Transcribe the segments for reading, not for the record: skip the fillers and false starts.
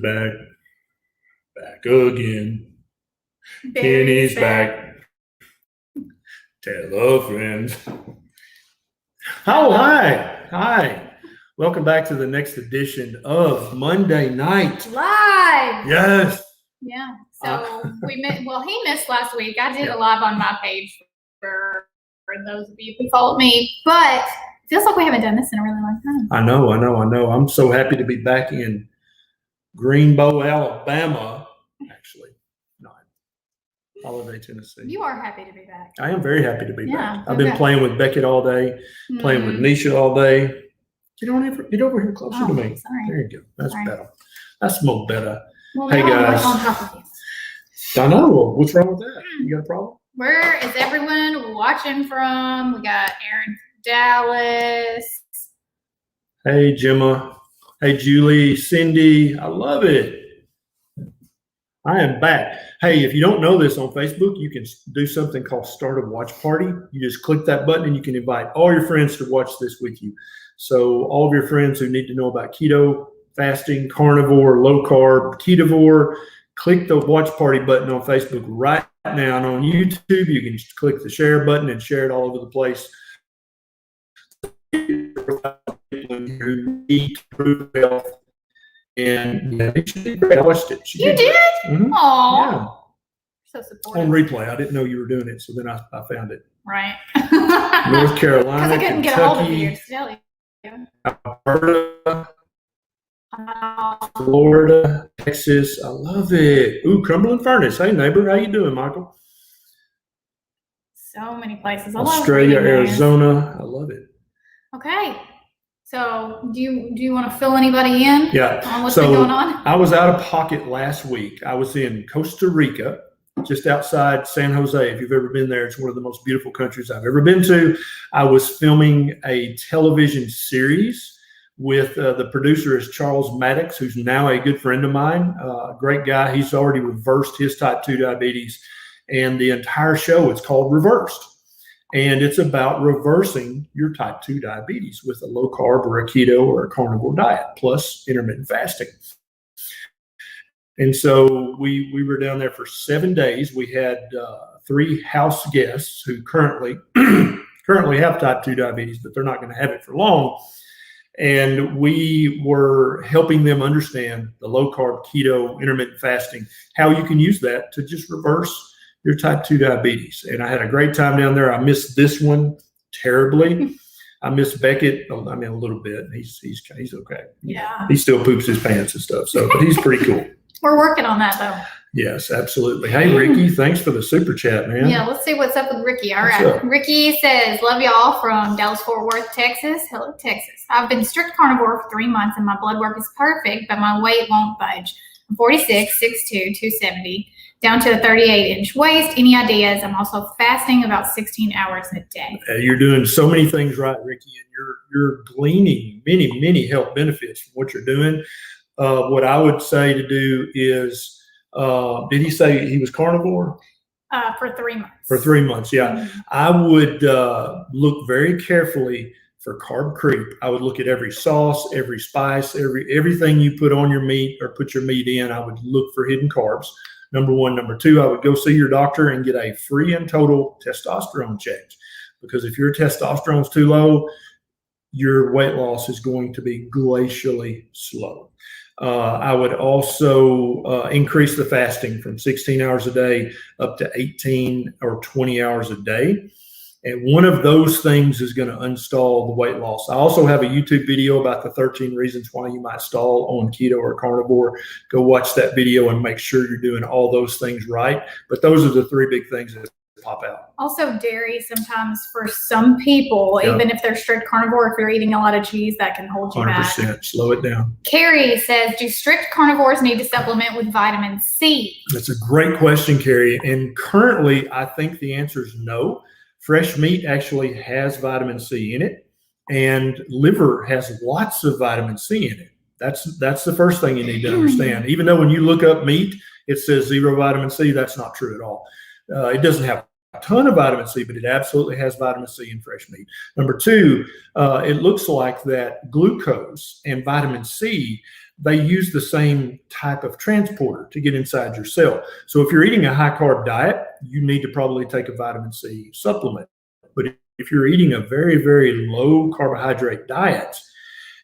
back again. Kenny's back. Tell a friend. Oh, hi. Welcome back to the next edition of Monday Night Live. Yes. Yeah. So he missed last week. I did a live on my page for those of you who followed me, but it feels like we haven't done this in a really long time. I know. I'm so happy to be back in Greenbow, Alabama. Actually, not Holiday, Tennessee. You are happy to be back. I am very happy to be back. I've been playing with Beckett all day, playing with Neisha all day. Get over here closer to me. Sorry. There you go. That's better. That's more better. Well, hey guys. On top of you. I know. What's wrong with that? You got a problem? Where is everyone watching from? We got Aaron from Dallas. Hey, Gemma. Hey, Julie, Cindy. I love it. I am back. Hey, if you don't know this, on Facebook, you can do something called Start a Watch Party. You just click that button and you can invite all your friends to watch this with you. So all of your friends who need to know about keto, fasting, carnivore, low carb, ketovore, click the watch party button on Facebook right now. And on YouTube, you can just click the share button and share it all over the place. Who need to improve health. And yeah, I watched it. You did? Mm-hmm. Aww. Yeah. So supportive. On replay. I didn't know you were doing it, so then I found it. Right. North Carolina, because I couldn't get a hold of you to tell you. Alberta, Florida, Texas. I love it. Ooh, Cumberland Furnace. Hey, neighbor. How you doing, Michael? So many places. Australia, Arizona. I love it. Okay. So do you want to fill anybody in? Yeah. On what's been going on? I was out of pocket last week. I was in Costa Rica, just outside San Jose. If you've ever been there, it's one of the most beautiful countries I've ever been to. I was filming a television series with the producer is Charles Maddox, who's now a good friend of mine, great guy. He's already reversed his type 2 diabetes, and the entire show, it's called Reversed. And it's about reversing your type 2 diabetes with a low carb or a keto or a carnivore diet, plus intermittent fasting. And so we were down there for 7 days. We had 3 house guests who currently have type 2 diabetes, but they're not going to have it for long. And we were helping them understand the low carb, keto, intermittent fasting, how you can use that to just reverse your type 2 diabetes. And I had a great time down there. I missed this one terribly. I miss Beckett. I mean, a little bit. He's okay. Yeah. He still poops his pants and stuff. So, but he's pretty cool. We're working on that though. Yes, absolutely. Hey, Ricky, thanks for the super chat, man. Yeah, let's see what's up with Ricky. All right. Ricky says, love y'all from Dallas-Fort Worth, Texas. Hello, Texas. I've been strict carnivore for 3 months and my blood work is perfect, but my weight won't budge. I'm 46, 6'2", 270. Down to a 38-inch waist. Any ideas? I'm also fasting about 16 hours a day. You're doing so many things right, Ricky, and you're gleaning many health benefits from what you're doing. What I would say to do is, did he say he was carnivore? For 3 months. For 3 months, yeah. Mm-hmm. I would look very carefully for carb creep. I would look at every sauce, every spice, everything you put on your meat or put your meat in. I would look for hidden carbs. Number one. Number two, I would go see your doctor and get a free and total testosterone check. Because if your testosterone is too low, your weight loss is going to be glacially slow. I would also increase the fasting from 16 hours a day up to 18 or 20 hours a day. And one of those things is going to install the weight loss. I also have a YouTube video about the 13 reasons why you might stall on keto or carnivore. Go watch that video and make sure you're doing all those things right. But those are the 3 big things that pop out. Also, dairy sometimes for some people, even if they're strict carnivore, if you're eating a lot of cheese, that can hold you 100%. back. Slow it down. Carrie says, do strict carnivores need to supplement with vitamin C? That's a great question, Carrie. And currently, I think the answer is no. Fresh meat actually has vitamin C in it, and liver has lots of vitamin C in it. That's the first thing you need to understand. Even though when you look up meat, it says 0 vitamin C, that's not true at all. It doesn't have a ton of vitamin C, but it absolutely has vitamin C in fresh meat. Number two, it looks like that glucose and vitamin C they use the same type of transporter to get inside your cell. So if you're eating a high carb diet, you need to probably take a vitamin C supplement. But if you're eating a very, very low carbohydrate diet,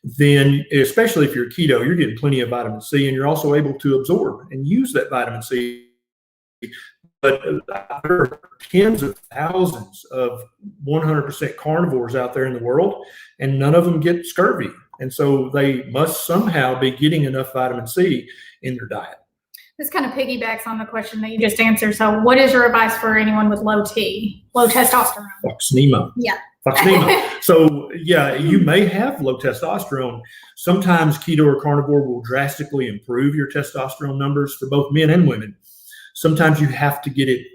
then especially if you're keto, you're getting plenty of vitamin C, and you're also able to absorb and use that vitamin C. But there are tens of thousands of 100% carnivores out there in the world, and none of them get scurvy. And so they must somehow be getting enough vitamin C in their diet. This kind of piggybacks on the question that you just answered. So what is your advice for anyone with low testosterone? Foxnema. Yeah. Foxnema. So yeah, you may have low testosterone. Sometimes keto or carnivore will drastically improve your testosterone numbers for both men and women. Sometimes you have to get it,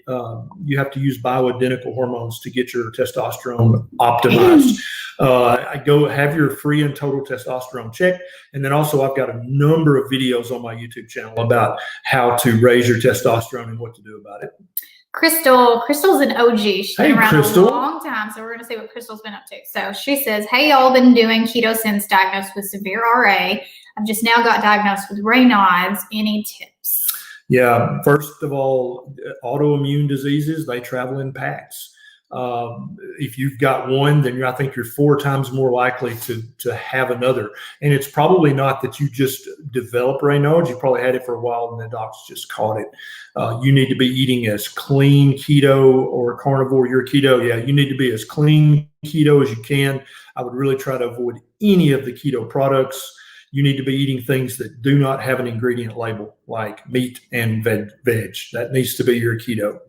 you have to use bioidentical hormones to get your testosterone optimized. I go have your free and total testosterone check. And then also I've got a number of videos on my YouTube channel about how to raise your testosterone and what to do about it. Crystal's an OG. She's been around a long time. So we're going to see what Crystal's been up to. So she says, hey, y'all, been doing keto since diagnosed with severe RA. I've just now got diagnosed with Raynaud's. Any tips? Yeah, first of all, autoimmune diseases, they travel in packs. If you've got one, then I think you're 4 times more likely to have another. And it's probably not that you just develop Raynaud's. You probably had it for a while and the docs just caught it. You need to be eating as clean keto or carnivore. You're keto. Yeah, you need to be as clean keto as you can. I would really try to avoid any of the keto products. You need to be eating things that do not have an ingredient label, like meat and veg. That needs to be your keto.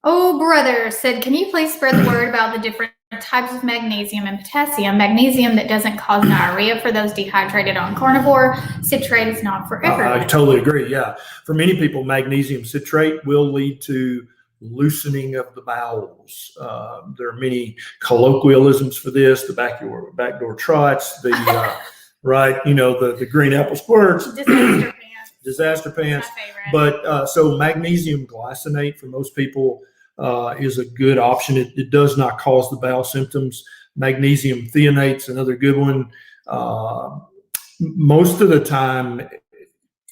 Oh, brother said, can you please spread the word about the different types of magnesium and potassium? Magnesium that doesn't cause diarrhea for those dehydrated on carnivore. Citrate is not for everyone. I totally agree. Yeah. For many people, magnesium citrate will lead to loosening of the bowels. There are many colloquialisms for this, the backdoor trots, the right, the green apple squirts. Disaster pants. But so magnesium glycinate for most people is a good option. It does not cause the bowel symptoms. Magnesium thionate's another good one. Most of the time,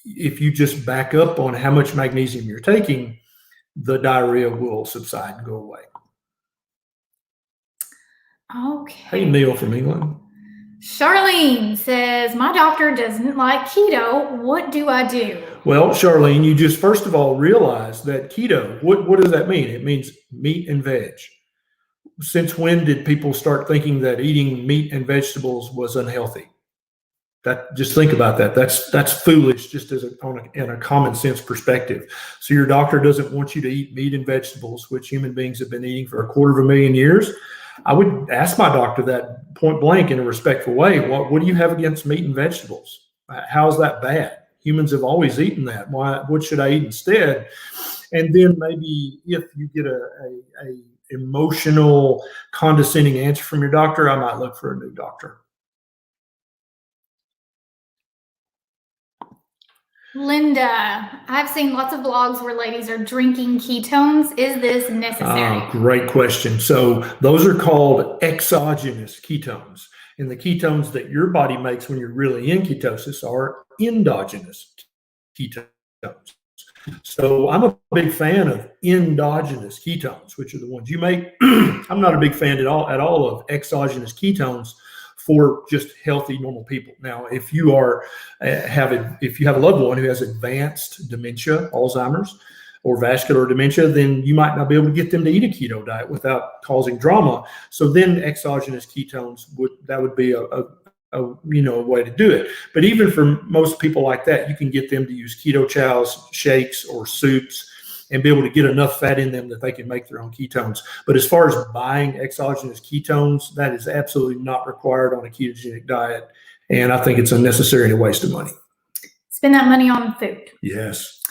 if you just back up on how much magnesium you're taking, the diarrhea will subside and go away. Okay. Hey, Neil from England. Charlene says, my doctor doesn't like keto. What do I do? Well, Charlene, you just first of all realize that keto, what does that mean? It means meat and veg. Since when did people start thinking that eating meat and vegetables was unhealthy? Just think about that. That's foolish, just in a common sense perspective. So your doctor doesn't want you to eat meat and vegetables, which human beings have been eating for 250,000 years. I would ask my doctor that point blank in a respectful way. What do you have against meat and vegetables? How is that bad? Humans have always eaten that. What should I eat instead? And then maybe if you get a emotional, condescending answer from your doctor, I might look for a new doctor. Linda, I've seen lots of blogs where ladies are drinking ketones. Is this necessary? Great question. So those are called exogenous ketones. And the ketones that your body makes when you're really in ketosis are endogenous ketones. So I'm a big fan of endogenous ketones, which are the ones you make. I'm not a big fan at all of exogenous ketones for just healthy, normal people. Now, if you have a loved one who has advanced dementia, Alzheimer's, or vascular dementia, then you might not be able to get them to eat a keto diet without causing drama. So then exogenous ketones would be a way to do it. But even for most people like that, you can get them to use keto chows, shakes, or soups, and be able to get enough fat in them that they can make their own ketones. But as far as buying exogenous ketones, that is absolutely not required on a ketogenic diet. And I think it's unnecessary and a waste of money. Spend that money on food. Yes.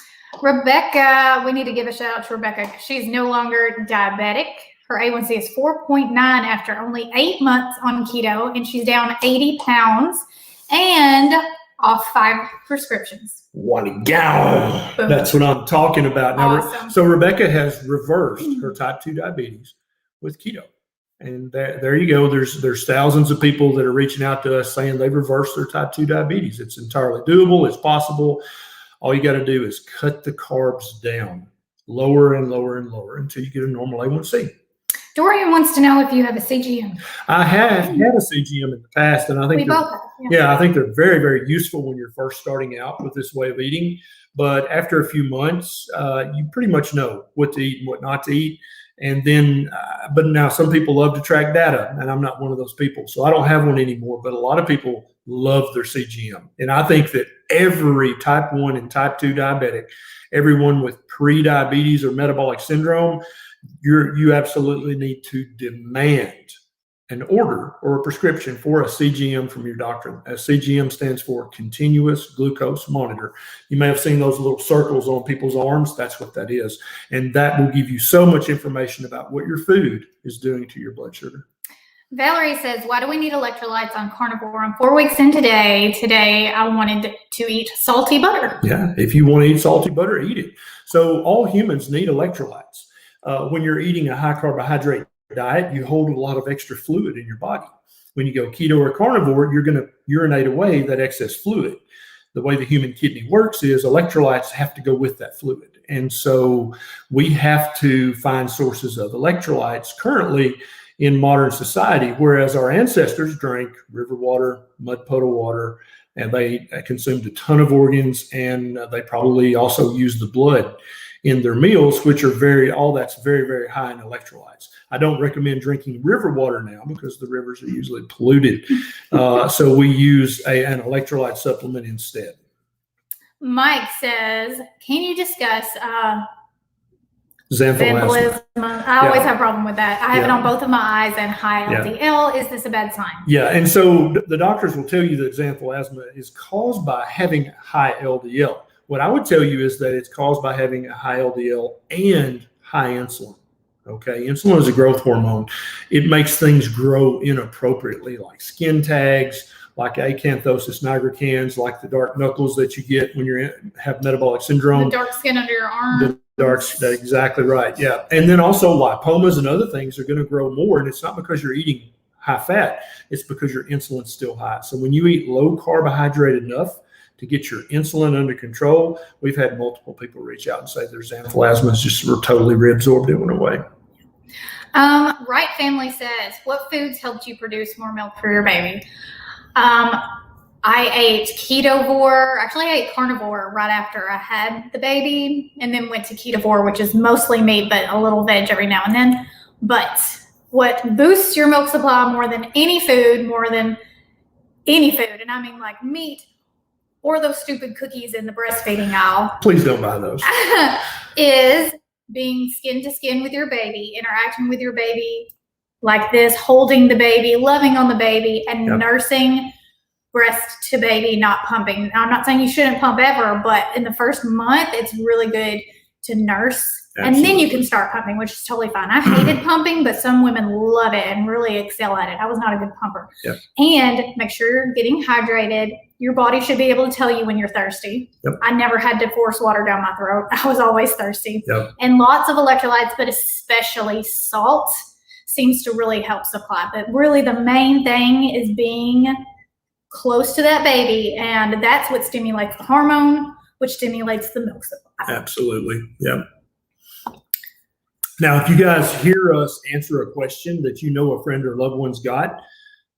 Rebecca, we need to give a shout out to Rebecca. She's no longer diabetic. Her A1C is 4.9 after only 8 months on keto, and she's down 80 pounds and off 5 prescriptions. What a gal. That's what I'm talking about. Now, awesome. So Rebecca has reversed her type 2 diabetes with keto. And there you go. There's thousands of people that are reaching out to us saying they've reversed their type 2 diabetes. It's entirely doable. It's possible. All you got to do is cut the carbs down, lower and lower and lower until you get a normal A1C. Dorian wants to know if you have a CGM. I have had a CGM in the past, and I think we both have. Yeah, I think they're very, very useful when you're first starting out with this way of eating. But after a few months, you pretty much know what to eat and what not to eat. And then, but now some people love to track data, and I'm not one of those people. So I don't have one anymore, but a lot of people love their CGM. And I think that every type 1 and type 2 diabetic, everyone with pre-diabetes or metabolic syndrome, you absolutely need to demand an order or a prescription for a CGM from your doctor. A CGM stands for continuous glucose monitor. You may have seen those little circles on people's arms. That's what that is. And that will give you so much information about what your food is doing to your blood sugar. Valerie says, why do we need electrolytes on Carnivore? I'm 4 weeks in today. Today, I wanted to eat salty butter. Yeah, if you want to eat salty butter, eat it. So all humans need electrolytes. When you're eating a high carbohydrate diet, you hold a lot of extra fluid in your body. When you go keto or carnivore, you're going to urinate away that excess fluid. The way the human kidney works is electrolytes have to go with that fluid. And so we have to find sources of electrolytes currently in modern society, whereas our ancestors drank river water, mud puddle water, and they consumed a ton of organs, and they probably also used the blood in their meals, which are all that's very, very high in electrolytes. I don't recommend drinking river water now because the rivers are usually polluted. So we use an electrolyte supplement instead. Mike says, can you discuss xanthelasma? I always have a problem with that. I have it on both of my eyes and high LDL. Is this a bad sign? Yeah, and so the doctors will tell you that xanthelasma is caused by having high LDL. What I would tell you is that it's caused by having a high LDL and high insulin. Okay, insulin is a growth hormone. It makes things grow inappropriately, like skin tags, like acanthosis nigricans, like the dark knuckles that you get when you have metabolic syndrome. The dark skin under your arm. That's exactly right. Yeah, and then also lipomas and other things are going to grow more, and it's not because you're eating high fat; it's because your insulin's still high. So when you eat low carbohydrate enough to get your insulin under control, we've had multiple people reach out and say their xanthelasma is just totally reabsorbed. It went away. Right Family says, what foods helped you produce more milk for your baby? I ate Ketovore. Actually, I ate Carnivore right after I had the baby, and then went to Ketovore, which is mostly meat, but a little veg every now and then. But what boosts your milk supply more than any food, and I mean like meat, or those stupid cookies in the breastfeeding aisle. Please don't buy those. Is being skin to skin with your baby, interacting with your baby like this, holding the baby, loving on the baby, and nursing breast to baby, not pumping. Now, I'm not saying you shouldn't pump ever, but in the first month, it's really good to nurse. Absolutely. And then you can start pumping, which is totally fine. I hated pumping, but some women love it and really excel at it. I was not a good pumper. Yep. And make sure you're getting hydrated. Your body should be able to tell you when you're thirsty. Yep. I never had to force water down my throat. I was always thirsty. Yep. And lots of electrolytes, but especially salt, seems to really help supply. But really the main thing is being close to that baby, and that's what stimulates the hormone, which stimulates the milk supply. Absolutely. Yeah. Now, if you guys hear us answer a question that you know a friend or loved one's got,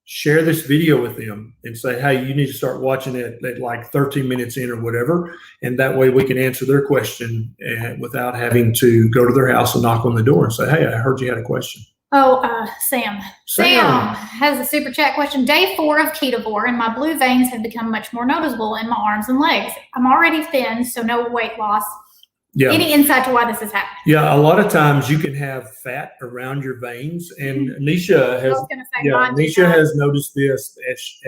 share this video with them and say, hey, you need to start watching it at like 13 minutes in or whatever. And that way we can answer their question without having to go to their house and knock on the door and say, hey, I heard you had a question. Oh, Sam. Sam has a super chat question. Day 4 of Ketovore, and my blue veins have become much more noticeable in my arms and legs. I'm already thin, so no weight loss. Yeah. Any insight to why this is happening? Yeah, a lot of times you can have fat around your veins, and Neisha has noticed this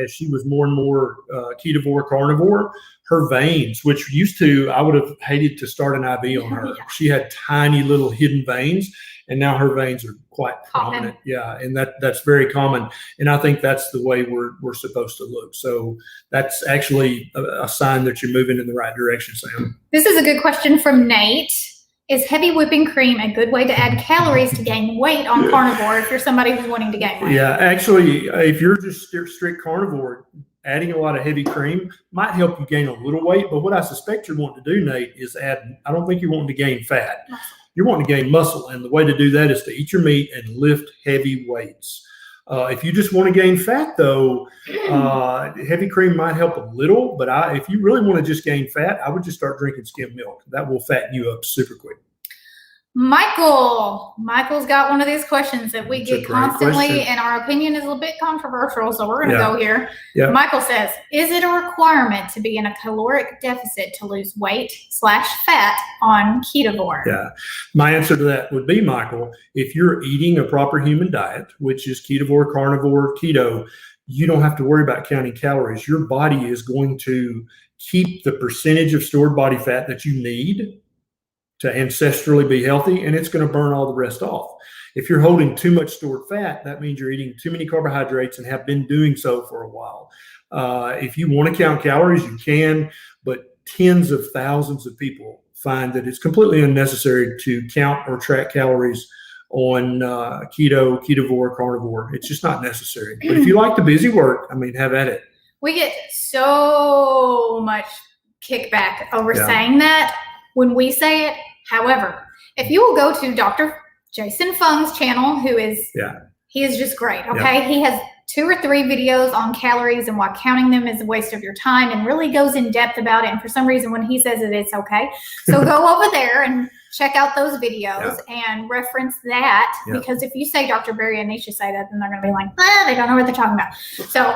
as she was more and more Ketovore carnivore. Her veins, which used to, I would have hated to start an IV on her. Yeah. She had tiny little hidden veins, and now her veins are quite prominent. Yeah, and that's very common. And I think that's the way we're supposed to look. So that's actually a sign that you're moving in the right direction, Sam. This is a good question from Nate. Is heavy whipping cream a good way to add calories to gain weight on carnivore if you're somebody who's wanting to gain weight? Yeah, actually, if you're just strict carnivore, adding a lot of heavy cream might help you gain a little weight. But what I suspect you're wanting to do, Nate, is add, I don't think you're wanting to gain fat. You're wanting to gain muscle. And the way to do that is to eat your meat and lift heavy weights. If you just want to gain fat, though, heavy cream might help a little. But if you really want to just gain fat, I would just start drinking skim milk. That will fatten you up super quick. Michael's got one of these questions that we get constantly, and our opinion is a bit controversial, so we're going to go here. Yeah. Michael says, is it a requirement to be in a caloric deficit to lose weight / fat on ketovore? Yeah. My answer to that would be, Michael, if you're eating a proper human diet, which is ketovore, carnivore, keto, you don't have to worry about counting calories. Your body is going to keep the percentage of stored body fat that you need to ancestrally be healthy, and it's going to burn all the rest off. If you're holding too much stored fat, that means you're eating too many carbohydrates and have been doing so for a while. If you want to count calories, you can, but tens of thousands of people find that it's completely unnecessary to count or track calories on keto, ketovore, carnivore. It's just not necessary. But if you like the busy work, I mean, have at it. We get so much kickback over saying that when we say it. However, if you will go to Dr. Jason Fung's channel, who is, he is just great. Okay. He has 2 or 3 videos on calories and why counting them is a waste of your time, and really goes in depth about it. And for some reason, when he says it, it's okay. So go over there and check out those videos and reference that, because if you say Dr. Barry and Neisha say that, then they're going to be like, they don't know what they're talking about. So,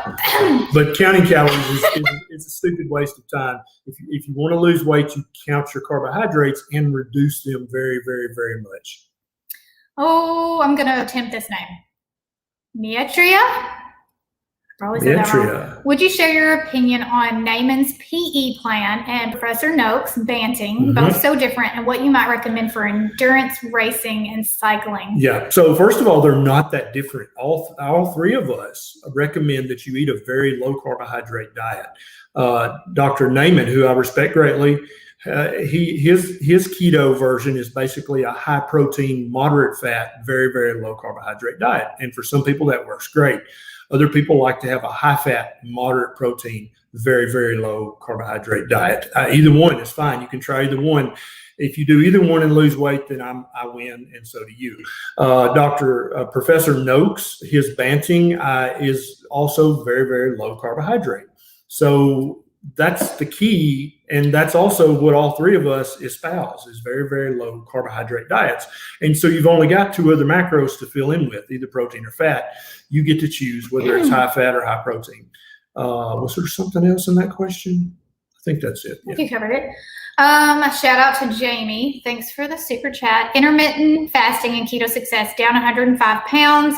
but counting calories is a stupid waste of time. If you want to lose weight, you count your carbohydrates and reduce them very, very, very much. Oh, I'm going to attempt this name. Nitrites? Probably said that wrong. Would you share your opinion on Naaman's PE plan and Professor Noakes' Banting, both so different, and what you might recommend for endurance racing and cycling? Yeah. So first of all, they're not that different. All 3 of us recommend that you eat a very low carbohydrate diet. Dr. Naaman, who I respect greatly, his keto version is basically a high protein, moderate fat, very, very low carbohydrate diet. And for some people that works great. Other people like to have a high fat, moderate protein, very, very low carbohydrate diet. Either one is fine. You can try either one. If you do either one and lose weight, then I win, and so do you. Professor Noakes, his Banting is also very, very low carbohydrate. So that's the key, and that's also what all 3 of us espouse, is very, very low carbohydrate diets. And so you've only got 2 other macros to fill in with, either protein or fat. You get to choose whether it's high fat or high protein. Was there something else in that question? I think that's it. I think you covered it. A shout out to Jamie. Thanks for the super chat. Intermittent fasting and keto success, down 105 pounds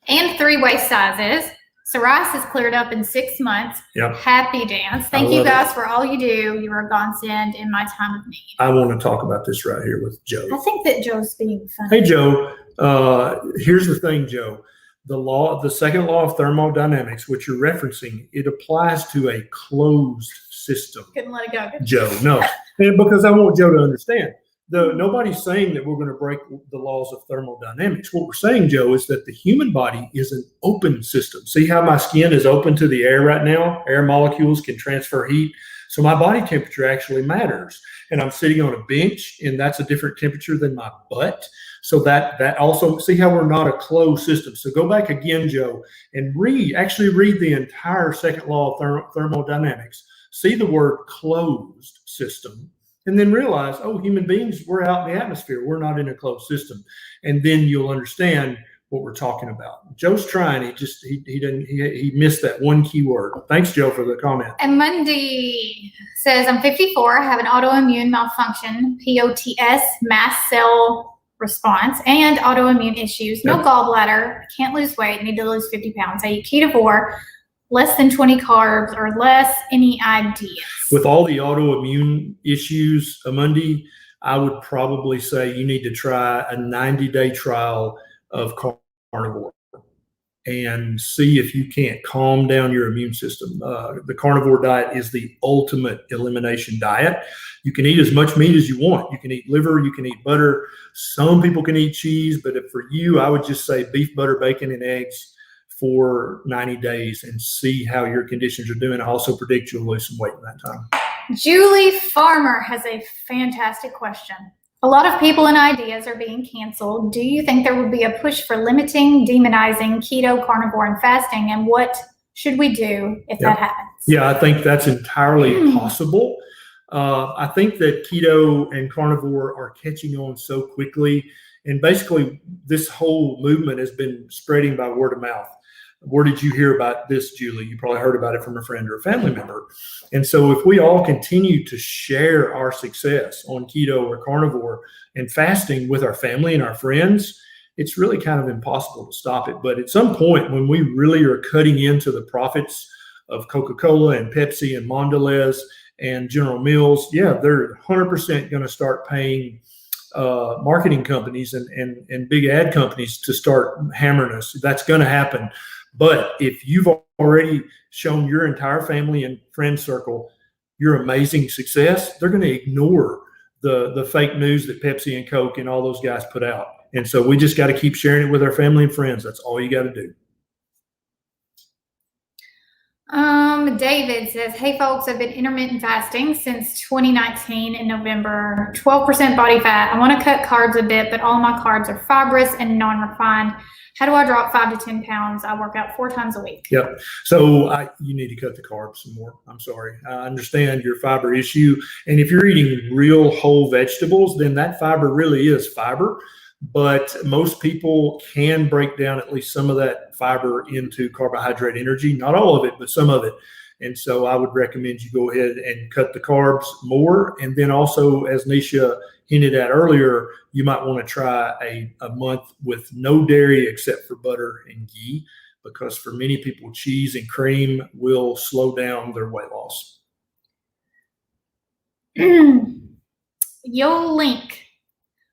and 3 waist sizes. Psoriasis cleared up in 6 months. Happy dance. Thank you guys for all you do. You are a godsend in my time of need. I want to talk about this right here with Joe. I think that Joe's being funny. Hey, Joe. Here's the thing, Joe. The second law of thermodynamics, which you're referencing, it applies to a closed system. Couldn't let it go. Joe, no. And because I want Joe to understand. Nobody's saying that we're going to break the laws of thermodynamics. What we're saying, Joe, is that the human body is an open system. See how my skin is open to the air right now? Air molecules can transfer heat. So my body temperature actually matters. And I'm sitting on a bench, and that's a different temperature than my butt. So that also, see how we're not a closed system. So go back again, Joe, and read the entire second law of thermodynamics. See the word closed system. And then realize, human beings, we're out in the atmosphere. We're not in a closed system. And then you'll understand what we're talking about. Joe's trying. He missed that one key word. Thanks, Joe, for the comment. And Monday says, I'm 54, have an autoimmune malfunction, POTS, mast cell response, and autoimmune issues. No gallbladder, can't lose weight, need to lose 50 pounds. I eat ketovore, less than 20 carbs or less. Any ideas? With all the autoimmune issues, Amundi, I would probably say you need to try a 90-day trial of carnivore. and see if you can't calm down your immune system. The carnivore diet is the ultimate elimination diet. You can eat as much meat as you want. You can eat liver, you can eat butter. Some people can eat cheese, but if for you, I would just say beef, butter, bacon, and eggs for 90 days and see how your conditions are doing. I also predict you'll lose some weight in that time. Julie Farmer has a fantastic question. A lot of people and ideas are being canceled. Do you think there would be a push for limiting, demonizing keto, carnivore, and fasting? And what should we do if that happens? Yeah, I think that's entirely possible. I think that keto and carnivore are catching on so quickly. And basically, this whole movement has been spreading by word of mouth. Where did you hear about this, Julie? You probably heard about it from a friend or a family member. And so if we all continue to share our success on keto or carnivore and fasting with our family and our friends, it's really kind of impossible to stop it. But at some point, when we really are cutting into the profits of Coca-Cola and Pepsi and Mondelez and General Mills, yeah, they're 100% going to start paying marketing companies and big ad companies to start hammering us. That's going to happen. But if you've already shown your entire family and friend circle your amazing success, they're going to ignore the fake news that Pepsi and Coke and all those guys put out. And so we just got to keep sharing it with our family and friends. That's all you got to do. David says, hey folks, I've been intermittent fasting since 2019 in November, 12% body fat. I want to cut carbs a bit, but all my carbs are fibrous and non-refined. How do I drop 5 to 10 pounds? I work out 4 times a week. Yep. So you need to cut the carbs some more. I'm sorry. I understand your fiber issue. And if you're eating real whole vegetables, then that fiber really is fiber. But most people can break down at least some of that fiber into carbohydrate energy. Not all of it, but some of it. And so I would recommend you go ahead and cut the carbs more. And then also, as Neisha hinted at earlier, you might want to try a month with no dairy except for butter and ghee, because for many people, cheese and cream will slow down their weight loss. Yo Link,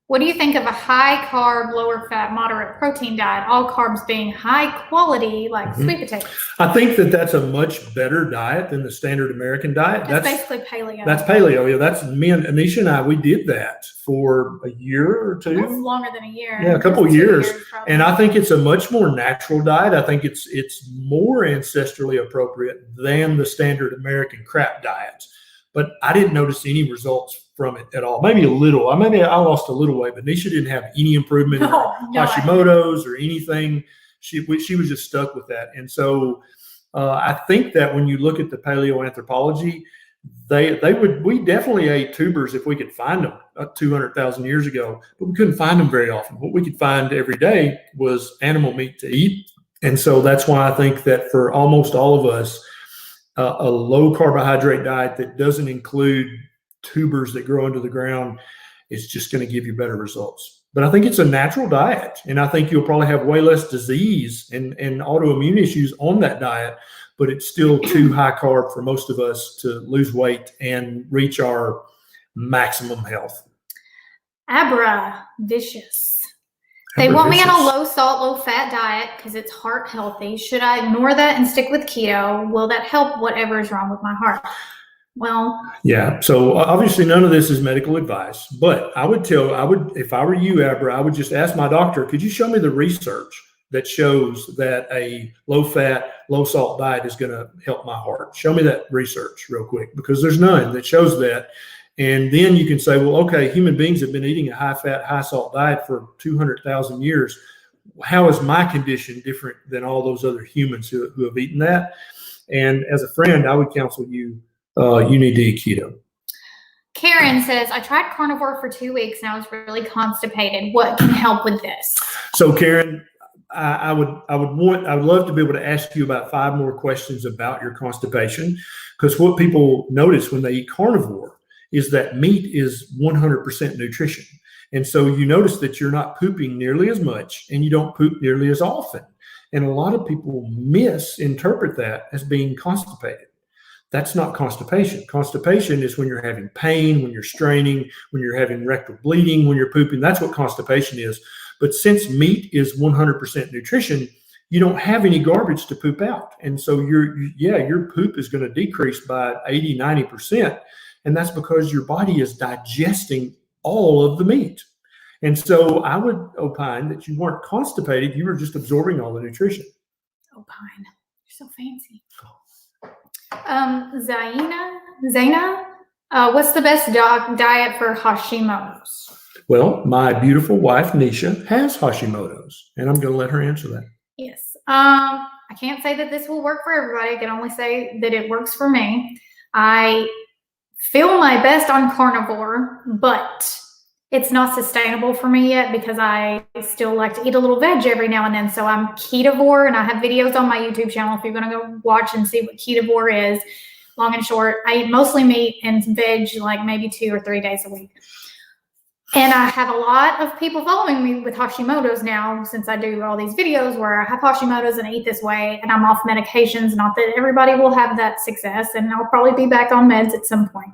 what do you think of a high carb, lower fat, moderate protein diet, all carbs being high quality like sweet potatoes? I think that that's a much better diet than the standard American diet. That's basically paleo. That's paleo. Yeah, that's me and Neisha and I, we did that for a year or two. That's longer than a year. Yeah, a couple of years. And I think it's a much more natural diet. I think it's more ancestrally appropriate than the standard American crap diet. But I didn't notice any results from it at all. Maybe a little. Maybe I lost a little weight, but Neisha didn't have any improvement in Hashimoto's or anything. She was just stuck with that. And so I think that when you look at the paleoanthropology, we definitely ate tubers if we could find them 200,000 years ago, but we couldn't find them very often. What we could find every day was animal meat to eat. And so that's why I think that for almost all of us, a low carbohydrate diet that doesn't include tubers that grow into the ground is just going to give you better results. But I think it's a natural diet, and I think you'll probably have way less disease and autoimmune issues on that diet, but it's still too high carb for most of us to lose weight and reach our maximum health. Abra Vicious. They want me on a low salt, low fat diet because it's heart healthy. Should I ignore that and stick with keto? Will that help whatever is wrong with my heart? Well, yeah. So obviously none of this is medical advice, but if I were you, Abra, I would just ask my doctor, could you show me the research that shows that a low fat, low salt diet is going to help my heart? Show me that research real quick, because there's none that shows that. And then you can say, well, okay, human beings have been eating a high fat, high salt diet for 200,000 years. How is my condition different than all those other humans who have eaten that? And as a friend, I would counsel you, you need to eat keto. Karen says, I tried carnivore for 2 weeks and I was really constipated. What can help with this? So Karen, I would love to be able to ask you about 5 more questions about your constipation, because what people notice when they eat carnivore is that meat is 100% nutrition. And so you notice that you're not pooping nearly as much and you don't poop nearly as often. And a lot of people misinterpret that as being constipated. That's not constipation. Constipation is when you're having pain, when you're straining, when you're having rectal bleeding, when you're pooping. That's what constipation is. But since meat is 100% nutrition, you don't have any garbage to poop out. And so your poop is going to decrease by 80, 90%. And that's because your body is digesting all of the meat. And so I would opine that you weren't constipated. You were just absorbing all the nutrition. Opine. You're so fancy. Zaina, what's the best diet for Hashimoto's? Well, my beautiful wife, Neisha, has Hashimoto's, and I'm going to let her answer that. Yes. I can't say that this will work for everybody. I can only say that it works for me. I feel my best on carnivore, but it's not sustainable for me yet because I still like to eat a little veg every now and then. So I'm ketovore, and I have videos on my YouTube channel if you're going to go watch and see what ketovore is. Long and short, I eat mostly meat and veg like maybe 2 or 3 days a week. And I have a lot of people following me with Hashimoto's now since I do all these videos where I have Hashimoto's and I eat this way and I'm off medications. Not that everybody will have that success, and I'll probably be back on meds at some point.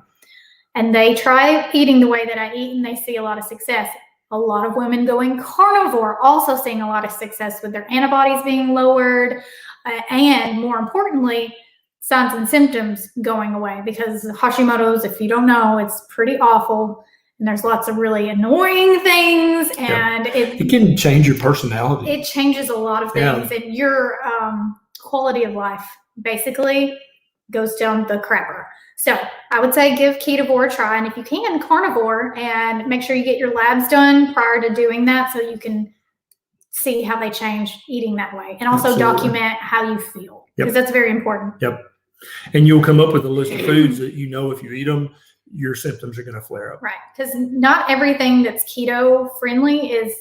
And they try eating the way that I eat and they see a lot of success. A lot of women going carnivore also seeing a lot of success with their antibodies being lowered and more importantly, signs and symptoms going away, because Hashimoto's, if you don't know, it's pretty awful. And there's lots of really annoying things, and it can change your personality. It changes a lot of things, and your quality of life basically goes down the crapper. So I would say give ketovore a try, and if you can, carnivore, and make sure you get your labs done prior to doing that so you can see how they change eating that way, and also document how you feel, because that's very important. Yep. And you'll come up with a list of foods that you know if you eat them, your symptoms are going to flare up. Right. Because not everything that's keto friendly is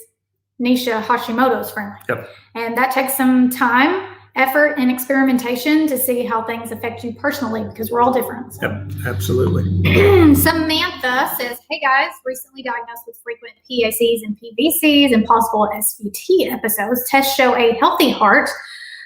Neisha Hashimoto's friendly. Yep. And that takes some time, effort, and experimentation to see how things affect you personally, because we're all different. So. Yep, absolutely. Samantha says, hey guys, recently diagnosed with frequent PACs and PVCs and possible SVT episodes. Tests show a healthy heart.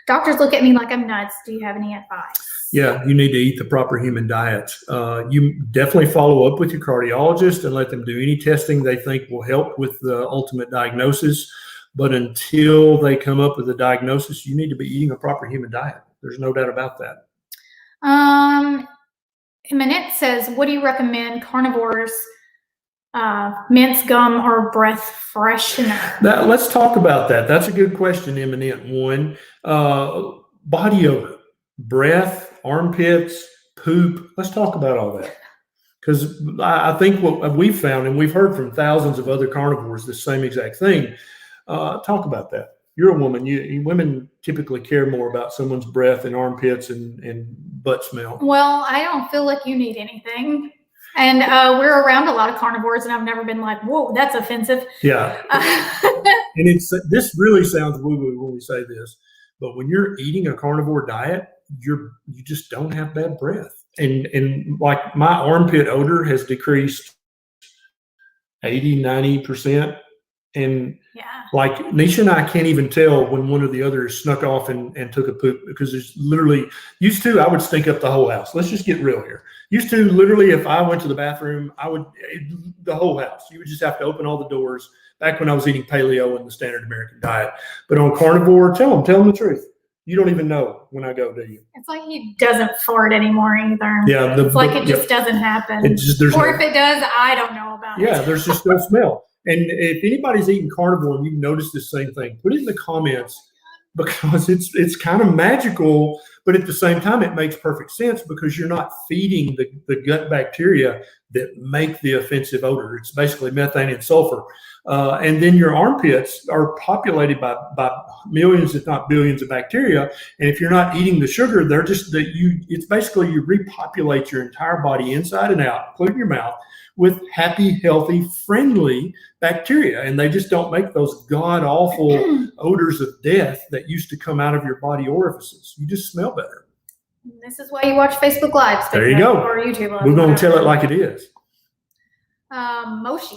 Doctors look at me like I'm nuts. Do you have any advice? Yeah, you need to eat the proper human diet. You definitely follow up with your cardiologist and let them do any testing they think will help with the ultimate diagnosis. But until they come up with a diagnosis, you need to be eating a proper human diet. There's no doubt about that. Minette says, what do you recommend carnivores, mints, gum, or breath freshener? Let's talk about that. That's a good question, Eminent One. Body odor, breath, armpits, poop. Let's talk about all that. Because I think what we've found, and we've heard from thousands of other carnivores the same exact thing. Talk about that. You're a woman. Women typically care more about someone's breath and armpits and butt smell. Well, I don't feel like you need anything. And we're around a lot of carnivores, and I've never been like, whoa, that's offensive. Yeah. And this really sounds woo-woo when we say this, but when you're eating a carnivore diet, you just don't have bad breath. And like my armpit odor has decreased 80, 90%. And like Neisha and I can't even tell when one or the other snuck off and took a poop, because there's literally, used to, I would stink up the whole house. Let's just get real here. Used to, literally, if I went to the bathroom, the whole house, you would just have to open all the doors, back when I was eating paleo and the standard American diet. But on carnivore, tell them the truth. You don't even know when I go, do you? It's like he doesn't fart anymore either. Yeah. It's like it just doesn't happen. If it does, I don't know about it. Yeah, there's just no smell. And if anybody's eating carnivore and you've noticed the same thing, put it in the comments, because it's kind of magical, but at the same time, it makes perfect sense, because you're not feeding the gut bacteria that make the offensive odor. It's basically methane and sulfur. And then your armpits are populated by millions, if not billions, of bacteria. And if you're not eating the sugar, it's basically you repopulate your entire body inside and out, including your mouth, with happy, healthy, friendly bacteria. And they just don't make those god-awful odors of death that used to come out of your body orifices. You just smell better. This is why you watch Facebook Lives. There you go. Or YouTube Lives. We're going to tell it like it is. Moshi.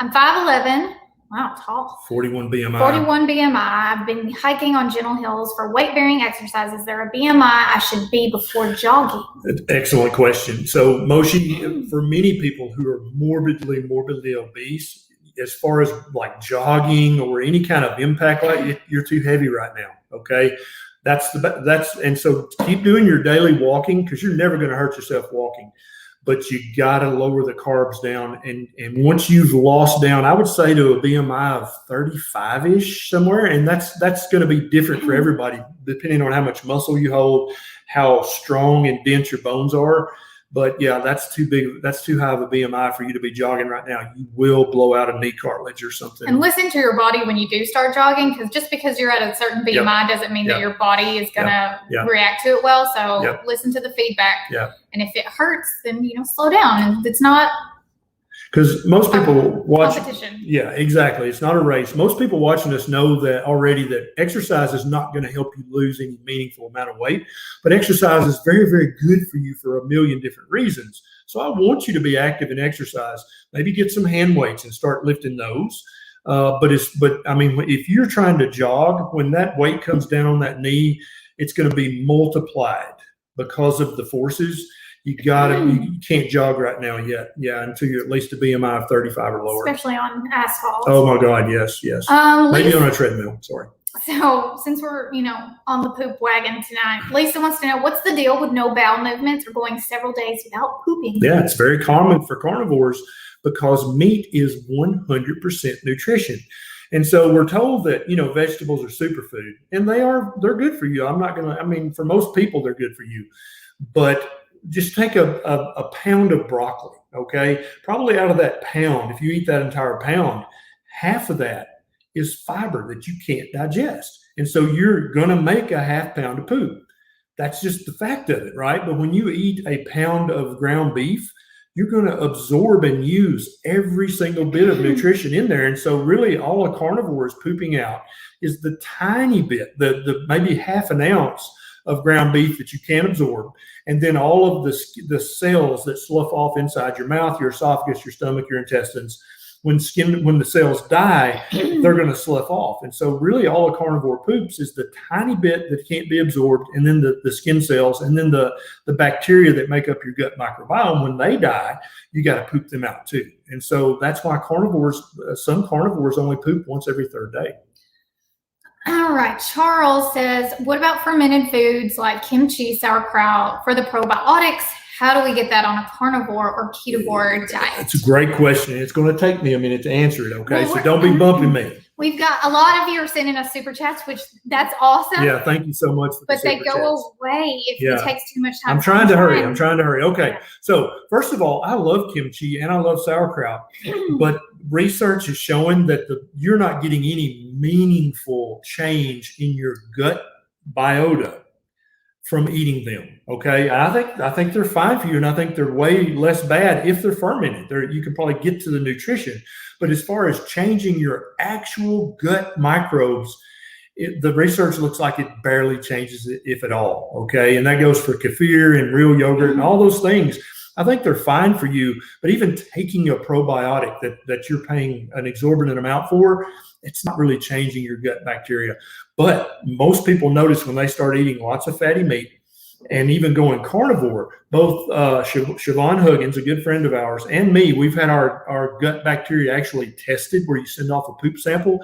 I'm 5'11". Wow, tall. 41 BMI. 41 BMI. I've been hiking on gentle hills for weight-bearing exercises. Is there a BMI I should be before jogging? Excellent question. So, Moshi, for many people who are morbidly obese, as far as like jogging or any kind of impact, like you're too heavy right now. Okay. And so keep doing your daily walking, because you're never going to hurt yourself walking, but you got to lower the carbs down. And once you've lost down, I would say to a BMI of 35-ish somewhere. And that's going to be different for everybody, depending on how much muscle you hold, how strong and dense your bones are. But yeah, that's too big. That's too high of a BMI for you to be jogging right now. You will blow out a knee cartilage or something. And listen to your body when you do start jogging, because just because you're at a certain BMI doesn't mean that your body is going to react to it well. So listen to the feedback. And if it hurts, then, slow down. And it's not because most people watch. Competition. Yeah, exactly. It's not a race. Most people watching us know that already, that exercise is not going to help you lose any meaningful amount of weight, but exercise is very, very good for you for a million different reasons. So I want you to be active in exercise. Maybe get some hand weights and start lifting those. But I mean, if you're trying to jog, when that weight comes down on that knee, it's going to be multiplied because of the forces. You can't jog right now yet. Yeah, until you're at least a BMI of 35 or lower. Especially on asphalt. Oh my God, yes. Maybe on a treadmill. Sorry. So since we're, on the poop wagon tonight, Lisa wants to know, what's the deal with no bowel movements or going several days without pooping? Yeah, it's very common for carnivores because meat is 100% nutrition. And so we're told that, vegetables are superfood, and they're good for you. For most people, they're good for you. But just take a pound of broccoli, okay? Probably out of that pound, if you eat that entire pound, half of that is fiber that you can't digest. And so you're going to make a half pound of poop. That's just the fact of it, right? But when you eat a pound of ground beef, you're going to absorb and use every single bit of nutrition in there. And so really all a carnivore is pooping out is the tiny bit, the maybe half an ounce of ground beef that you can absorb. And then all of the cells that slough off inside your mouth, your esophagus, your stomach, your intestines, when the cells die, they're going to slough off. And so really all a carnivore poops is the tiny bit that can't be absorbed, and then the skin cells, and then the bacteria that make up your gut microbiome. When they die, you got to poop them out too. And so that's why some carnivores only poop once every third day. All right. Charles says, what about fermented foods like kimchi, sauerkraut for the probiotics? How do we get that on a carnivore or ketovore diet? It's a great question. It's going to take me a minute to answer it. Okay. So don't be bumping me. We've got a lot of you are sending us super chats, which that's awesome. Yeah. Thank you so much. But they go away if it takes too much time. I'm trying to hurry. Okay. So first of all, I love kimchi and I love sauerkraut, but research is showing that you're not getting any meaningful change in your gut biota from eating them. Okay. I think they're fine for you, and I think they're way less bad if they're fermented. You can probably get to the nutrition. But as far as changing your actual gut microbes, the research looks like it barely changes it, if at all. Okay. And that goes for kefir and real yogurt and all those things. I think they're fine for you, but even taking a probiotic that you're paying an exorbitant amount for, it's not really changing your gut bacteria. But most people notice when they start eating lots of fatty meat and even going carnivore, both Siobhan Huggins, a good friend of ours, and me, we've had our gut bacteria actually tested where you send off a poop sample,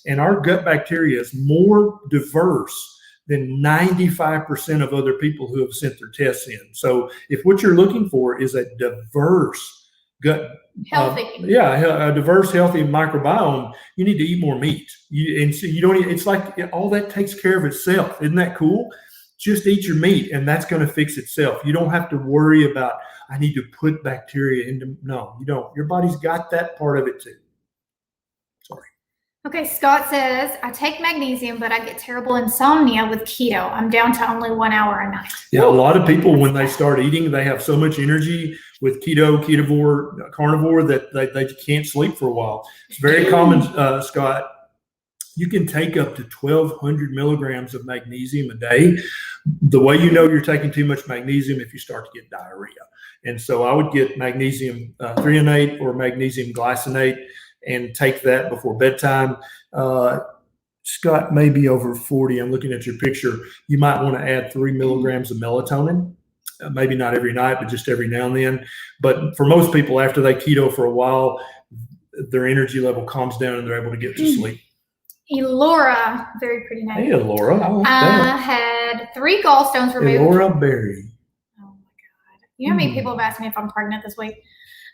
and our gut bacteria is more diverse than 95% of other people who have sent their tests in. So if what you're looking for is a diverse gut, a diverse, healthy microbiome, you need to eat more meat. It's like all that takes care of itself. Isn't that cool? Just eat your meat and that's going to fix itself. You don't have to worry about, I need to put bacteria into, no, you don't. Your body's got that part of it too. Sorry. Okay, Scott says, I take magnesium, but I get terrible insomnia with keto. I'm down to only 1 hour a night. Yeah, a lot of people, when they start eating, they have so much energy with keto, ketovore, carnivore that they can't sleep for a while. It's very common, Scott. You can take up to 1,200 milligrams of magnesium a day. The way you know you're taking too much magnesium, if you start to get diarrhea. And so I would get magnesium threonate or magnesium glycinate and take that before bedtime. Scott may be over 40. I'm looking at your picture. You might want to add 3 milligrams of melatonin. Maybe not every night, but just every now and then. But for most people, after they keto for a while, their energy level calms down and they're able to get to sleep. Elora, very pretty name. Hey, Elora, I like that. I had 3 gallstones removed. Elora Berry. Oh my God. You know how many people have asked me if I'm pregnant this week?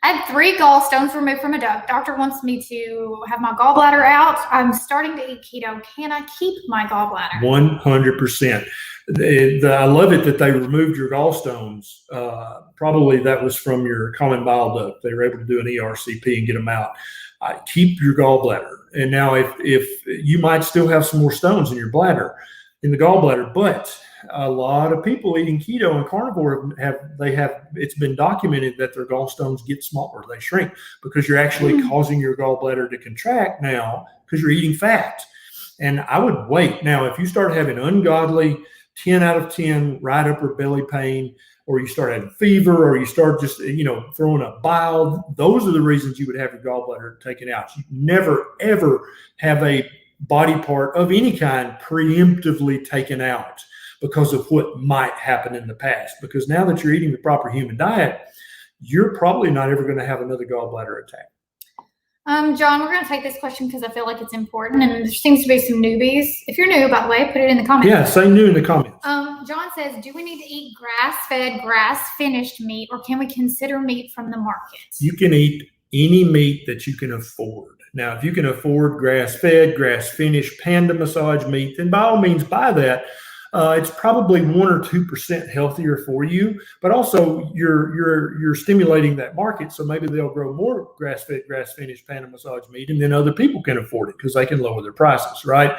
I had 3 gallstones removed from a doctor wants me to have my gallbladder out. I'm starting to eat keto. Can I keep my gallbladder? 100%. I love it that they removed your gallstones. Probably that was from your common bile duct. They were able to do an ERCP and get them out. Keep your gallbladder. And now if you might still have some more stones in your bladder, in the gallbladder, but a lot of people eating keto and carnivore it's been documented that their gallstones get smaller, they shrink, because you're actually causing your gallbladder to contract now because you're eating fat. And I would wait. Now, if you start having ungodly 10 out of 10 right upper belly pain, or you start having fever, or you start just, throwing up bile, those are the reasons you would have your gallbladder taken out. You never, ever have a body part of any kind preemptively taken out because of what might happen in the past. Because now that you're eating the proper human diet, you're probably not ever going to have another gallbladder attack. John, we're going to take this question because I feel like it's important, and there seems to be some newbies. If you're new, by the way, put it in the comments. Yeah, say new in the comments. John says, do we need to eat grass-fed, grass-finished meat, or can we consider meat from the market? You can eat any meat that you can afford. Now, if you can afford grass-fed, grass-finished, panda massage meat, then by all means buy that. It's probably 1 or 2% healthier for you, but also you're stimulating that market. So maybe they'll grow more grass-fed, grass-finished panda massage meat, and then other people can afford it because they can lower their prices, right?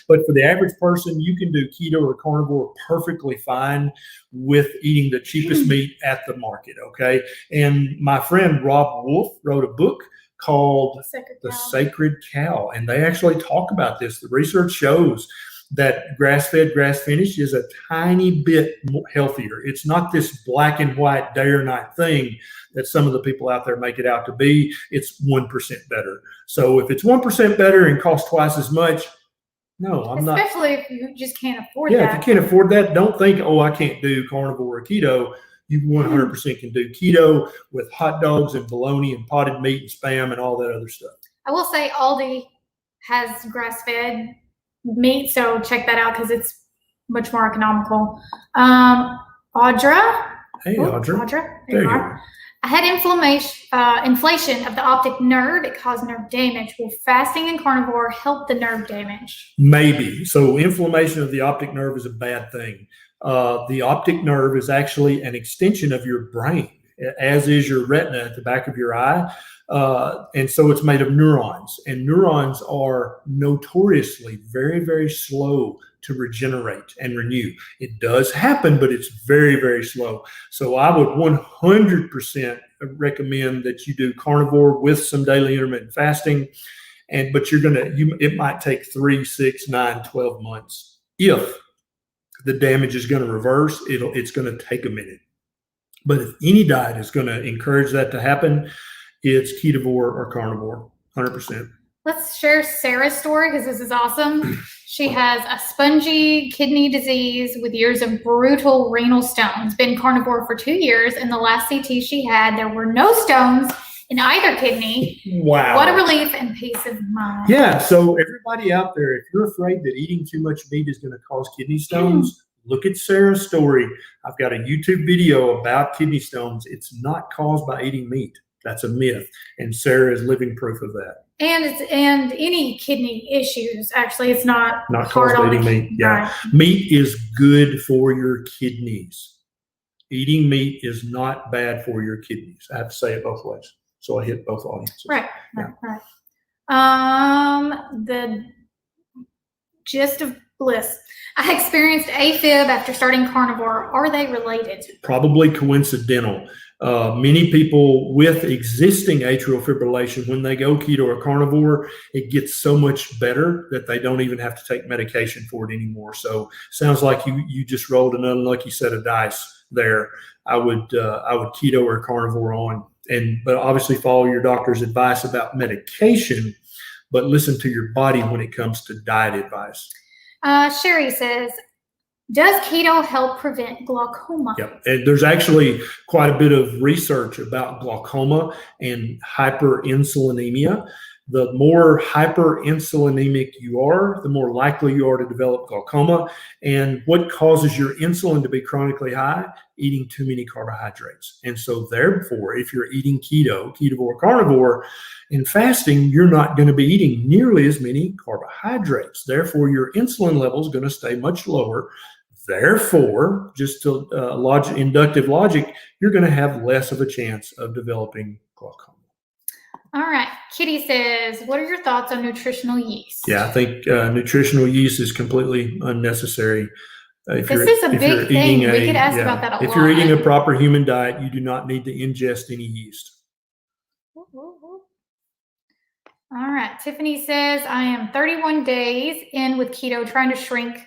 But for the average person, you can do keto or carnivore perfectly fine with eating the cheapest meat at the market, okay? And my friend Rob Wolf wrote a book called The Sacred Cow, and they actually talk about this. The research shows that grass-fed, grass-finished is a tiny bit more healthier. It's not this black and white day or night thing that some of the people out there make it out to be. It's 1% better. So if it's 1% better and costs twice as much, no, I'm not. Especially if you just can't afford that. Yeah, if you can't afford that, don't think, I can't do carnivore or keto. You 100% can do keto with hot dogs and bologna and potted meat and Spam and all that other stuff. I will say Aldi has grass-fed meat, so check that out because it's much more economical. Audra. Hey, Audra. There you are. I had inflation of the optic nerve. It caused nerve damage. Will fasting and carnivore help the nerve damage? Maybe. So inflammation of the optic nerve is a bad thing. The optic nerve is actually an extension of your brain, as is your retina at the back of your eye. And so it's made of neurons, and neurons are notoriously very, very slow to regenerate and renew. It does happen, but it's very, very slow. So I would 100% recommend that you do carnivore with some daily intermittent fasting. But it might take 3, 6, 9, 12 months. If the damage is going to reverse, it's going to take a minute. But if any diet is going to encourage that to happen, it's ketovore or carnivore, 100%. Let's share Sarah's story because this is awesome. She has a spongy kidney disease with years of brutal renal stones. Been carnivore for 2 years, and the last CT she had, there were no stones in either kidney. Wow. What a relief and peace of mind. Yeah, so everybody out there, if you're afraid that eating too much meat is going to cause kidney stones, look at Sarah's story. I've got a YouTube video about kidney stones. It's not caused by eating meat. That's a myth, and Sarah is living proof of that. And any kidney issues, actually, it's not caused by eating meat. Yeah, right. Meat is good for your kidneys. Eating meat is not bad for your kidneys. I have to say it both ways, so I hit both audiences. Right. The gist of bliss. I experienced AFib after starting carnivore. Are they related? Probably coincidental. Many people with existing atrial fibrillation, when they go keto or carnivore, it gets so much better that they don't even have to take medication for it anymore. So sounds like you just rolled an unlucky set of dice there. I would keto or carnivore on, but obviously follow your doctor's advice about medication, but listen to your body when it comes to diet advice. Sherry says, Does keto help prevent glaucoma? Yep. And there's actually quite a bit of research about glaucoma and hyperinsulinemia. The more hyperinsulinemic you are, the more likely you are to develop glaucoma. And what causes your insulin to be chronically high? Eating too many carbohydrates. And so therefore, if you're eating keto, ketovore, carnivore, in fasting, you're not going to be eating nearly as many carbohydrates. Therefore, your insulin level is going to stay much lower. Therefore, just to inductive logic, you're going to have less of a chance of developing glaucoma. All right. Kitty says, what are your thoughts on nutritional yeast? Yeah, I think nutritional yeast is completely unnecessary. This is a big thing. We could ask about that a lot. If you're eating a proper human diet, you do not need to ingest any yeast. All right. Tiffany says, I am 31 days in with keto, trying to shrink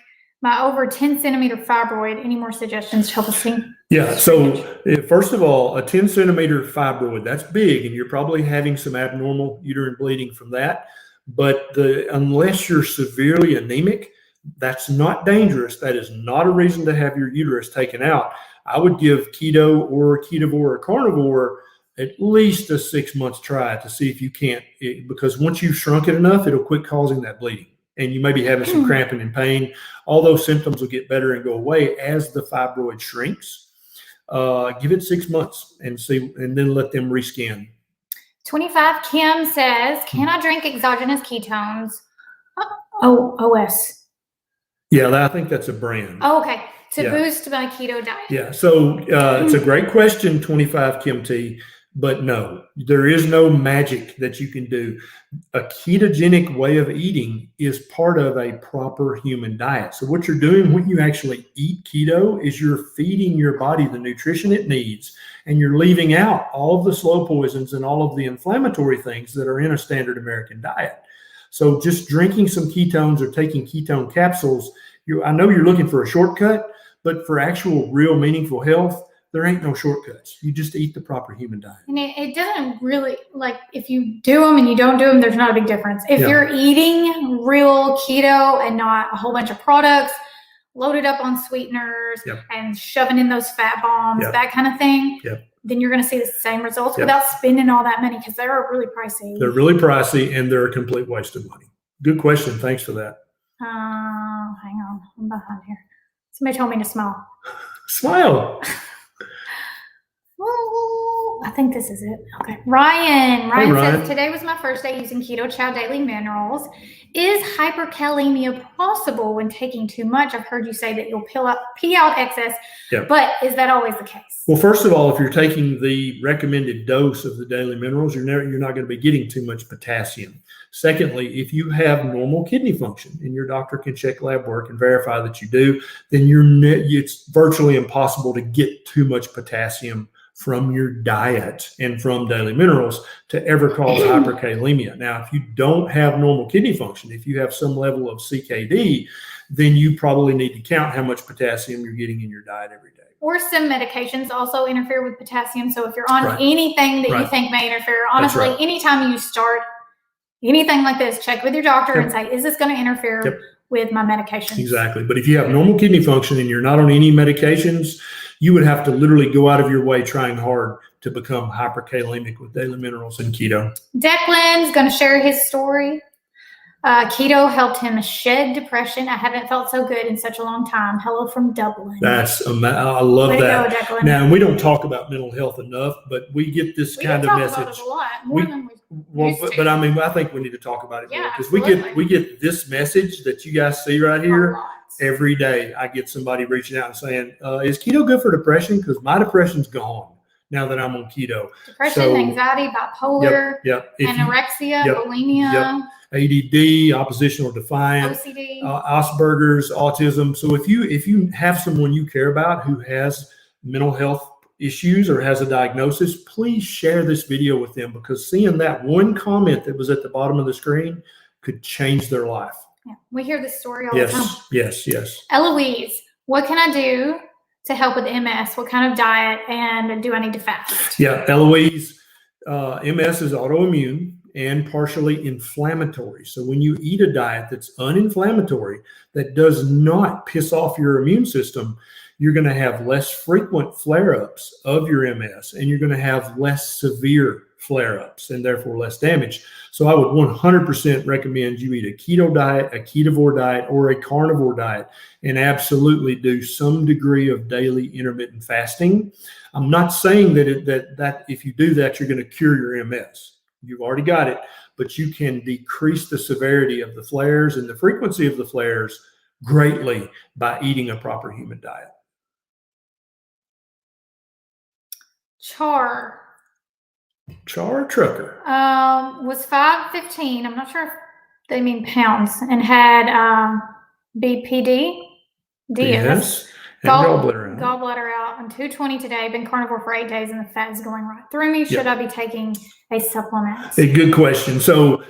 my over 10 centimeter fibroid. Any more suggestions to help us see? Yeah. So first of all, a 10 centimeter fibroid, that's big, and you're probably having some abnormal uterine bleeding from that. But unless you're severely anemic, that's not dangerous. That is not a reason to have your uterus taken out. I would give keto or ketovore or carnivore at least a 6 month try to see if you can't, because once you've shrunk it enough, it'll quit causing that bleeding. And you may be having some cramping and pain. All those symptoms will get better and go away as the fibroid shrinks. Give it 6 months and see, and then let them rescan. 25 Kim says, can I drink exogenous ketones? OS. Yeah, I think that's a brand. Oh, okay. To boost my keto diet. Yeah. So it's a great question, 25 Kim T. But no, there is no magic that you can do. A ketogenic way of eating is part of a proper human diet. So what you're doing when you actually eat keto is you're feeding your body the nutrition it needs, and you're leaving out all of the slow poisons and all of the inflammatory things that are in a standard American diet. So just drinking some ketones or taking ketone capsules, I know you're looking for a shortcut, but for actual real meaningful health, there ain't no shortcuts. You just eat the proper human diet. And it doesn't really, like, if you do them and you don't do them, there's not a big difference. If you're eating real keto and not a whole bunch of products loaded up on sweeteners and shoving in those fat bombs, that kind of thing, then you're going to see the same results without spending all that money, because they're really pricey. They're really pricey, and they're a complete waste of money. Good question. Thanks for that. Hang on. I'm behind here. Somebody told me to smile. Smile. I think this is it. Okay. Ryan says, today was my first day using Keto Chow Daily Minerals. Is hyperkalemia possible when taking too much? I've heard you say that you'll pee out excess, but is that always the case? Well, first of all, if you're taking the recommended dose of the daily minerals, you're not going to be getting too much potassium. Secondly, if you have normal kidney function and your doctor can check lab work and verify that you do, then it's virtually impossible to get too much potassium from your diet and from daily minerals to ever cause hyperkalemia. Now, if you don't have normal kidney function, if you have some level of CKD, then you probably need to count how much potassium you're getting in your diet every day. Or some medications also interfere with potassium. So if you're on anything that you think may interfere, honestly, anytime you start anything like this, check with your doctor and say, is this going to interfere with my medications? Exactly. But if you have normal kidney function and you're not on any medications, you would have to literally go out of your way trying hard to become hyperkalemic with daily minerals and keto. Declan's going to share his story. Keto helped him shed depression. I haven't felt so good in such a long time. Hello from Dublin. I love that. Go, Declan. Now, we don't talk about mental health enough, but we get this kind of message. About it a lot, more than we used to. But I mean, I think we need to talk about it more, because we get this message that you guys see right here every day. I get somebody reaching out and saying, "Is keto good for depression? Because my depression's gone now that I'm on keto." Depression, anxiety, bipolar, anorexia, bulimia. ADD, oppositional defiant, OCD, Asperger's, autism. So if you have someone you care about who has mental health issues or has a diagnosis, please share this video with them, because seeing that one comment that was at the bottom of the screen could change their life. Yeah, we hear this story all the time. Yes. Eloise, what can I do to help with MS? What kind of diet, and do I need to fast? Yeah, Eloise, MS is autoimmune. and partially inflammatory. So when you eat a diet that's uninflammatory, that does not piss off your immune system, you're going to have less frequent flare-ups of your MS, and you're going to have less severe flare-ups and therefore less damage. So I would 100% recommend you eat a keto diet, a ketovore diet, or a carnivore diet, and absolutely do some degree of daily intermittent fasting. I'm not saying that if you do that, you're going to cure your MS. You've already got it, but you can decrease the severity of the flares and the frequency of the flares greatly by eating a proper human diet. Char Trucker. Was 5'15". I'm not sure if they mean pounds, and had BPD. Yes. And gallbladder out. I'm 220 today. Been carnivore for 8 days, and the fat is going right through me. Should I be taking a supplement? A good question. So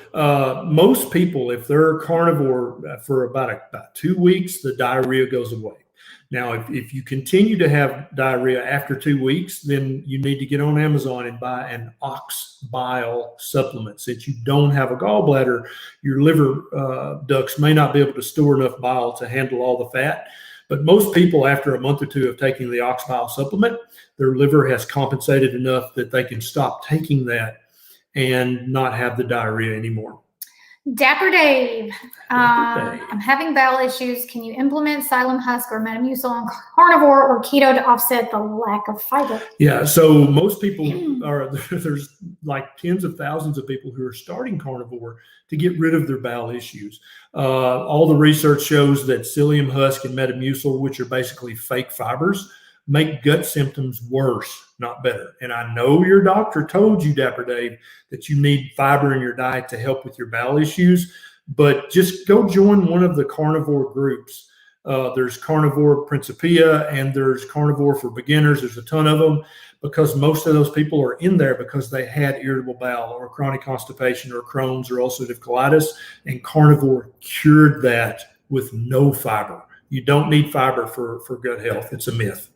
most people, if they're carnivore for about 2 weeks, the diarrhea goes away. Now, if you continue to have diarrhea after 2 weeks, then you need to get on Amazon and buy an ox bile supplement. Since you don't have a gallbladder, your liver ducts may not be able to store enough bile to handle all the fat. But most people, after a month or two of taking the ox bile supplement, their liver has compensated enough that they can stop taking that and not have the diarrhea anymore. Dapper Dave. I'm having bowel issues. Can you implement Xylem, Husk, or Metamucil on carnivore or keto to offset the lack of fiber? Yeah, so most people there's like tens of thousands of people who are starting carnivore to get rid of their bowel issues. All the research shows that Xylem, Husk, and Metamucil, which are basically fake fibers, make gut symptoms worse, not better. And I know your doctor told you, Dapper Dave, that you need fiber in your diet to help with your bowel issues, but just go join one of the carnivore groups. There's Carnivore Principia, and there's Carnivore for Beginners. There's a ton of them, because most of those people are in there because they had irritable bowel or chronic constipation or Crohn's or ulcerative colitis, and carnivore cured that with no fiber. You don't need fiber for gut health. It's a myth.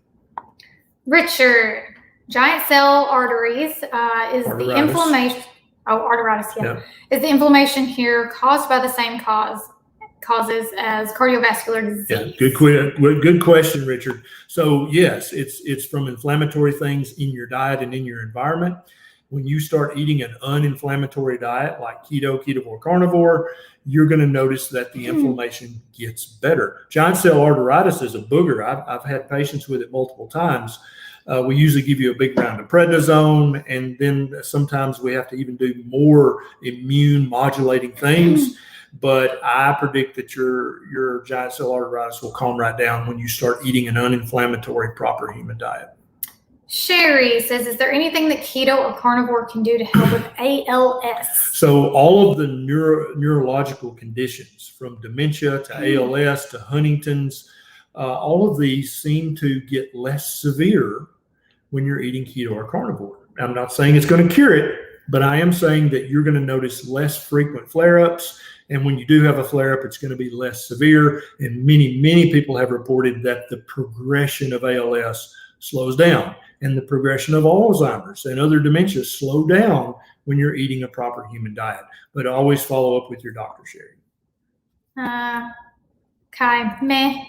Richard, giant cell arteries is the inflammation. Oh, arteritis, yeah. Is the inflammation here caused by the same causes as cardiovascular disease? Yeah, good question, Richard. So yes, it's from inflammatory things in your diet and in your environment. When you start eating an uninflammatory diet like keto, ketovore, carnivore, you're going to notice that the inflammation gets better. Giant cell arteritis is a booger. I've had patients with it multiple times. We usually give you a big round of prednisone, and then sometimes we have to even do more immune modulating things. But I predict that your giant cell arteritis will calm right down when you start eating an uninflammatory, proper human diet. Sherry says, is there anything that keto or carnivore can do to help with ALS? So all of the neurological conditions, from dementia to ALS to Huntington's, all of these seem to get less severe when you're eating keto or carnivore. I'm not saying it's going to cure it, but I am saying that you're going to notice less frequent flare-ups. And when you do have a flare-up, it's going to be less severe. And many people have reported that the progression of ALS slows down, and the progression of Alzheimer's and other dementias slow down when you're eating a proper human diet. But always follow up with your doctor, Sherry. Kaime.